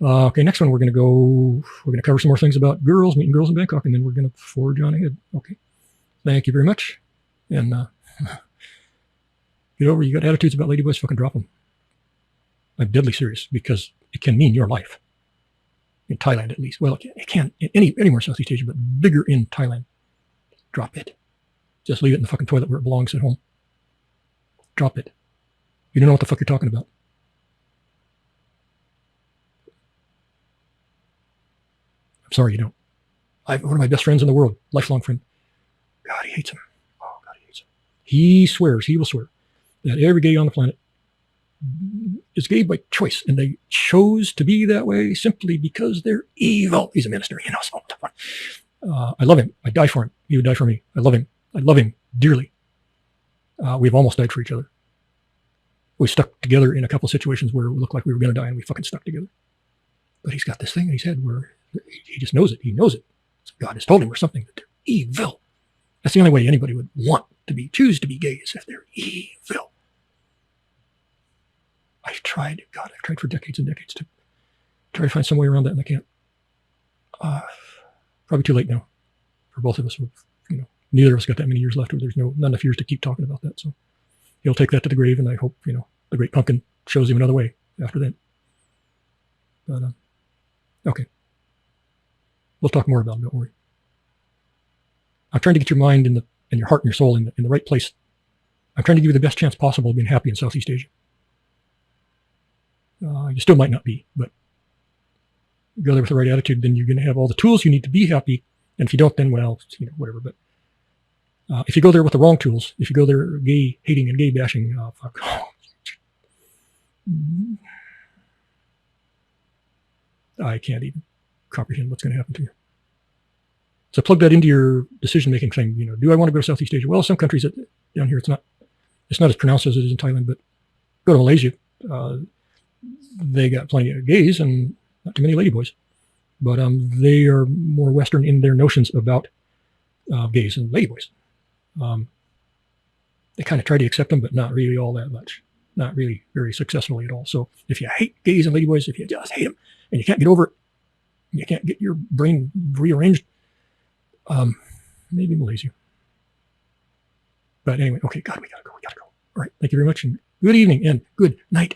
Okay, next one we're going to cover some more things about girls, meeting girls in Bangkok, and then we're going to forge on ahead. Okay. Thank you very much. And get over, you got attitudes about ladyboys, fucking drop them. I'm deadly serious, because it can mean your life. In Thailand, at least. Well, it can anywhere in Southeast Asia, but bigger in Thailand. Drop it. Just leave it in the fucking toilet where it belongs at home. Drop it. You don't know what the fuck you're talking about. I'm sorry you don't. One of my best friends in the world, lifelong friend. God, he hates him. Oh, God, he hates him. He will swear that every gay on the planet is gay by choice, and they chose to be that way simply because they're evil. He's a minister, so I love him. I die for him. He would die for me. I love him. I love him dearly. We've almost died for each other. We stuck together in a couple of situations where it looked like we were going to die, and we fucking stuck together. But he's got this thing in his head where he just knows it. He knows it. God has told him or something that they're evil. That's the only way anybody would choose to be gay, is if they're evil. I've tried for decades and decades to try to find some way around that, and I can't. Probably too late now for both of us. Neither of us got that many years left, or there's not enough years to keep talking about that. So he'll take that to the grave, and I hope, the great pumpkin shows him another way after that. But, okay. We'll talk more about it, don't worry. I'm trying to get your mind and your heart and your soul in the right place. I'm trying to give you the best chance possible of being happy in Southeast Asia. You still might not be, but you go there with the right attitude, then you're going to have all the tools you need to be happy. And if you don't, then, well, whatever. But if you go there with the wrong tools, if you go there gay hating and gay bashing, fuck. I can't even comprehend what's going to happen to you. So plug that into your decision-making thing. Do I want to go to Southeast Asia? Well, some countries down here, it's not as pronounced as it is in Thailand, but go to Malaysia. They got plenty of gays and not too many ladyboys, but they are more Western in their notions about gays and ladyboys. They kind of try to accept them, but not really all that much. Not really very successfully at all. So if you hate gays and ladyboys, if you just hate them and you can't get over it, you can't get your brain rearranged, maybe Malaysia. But anyway, okay, God, we gotta go. All right, thank you very much, and good evening and good night.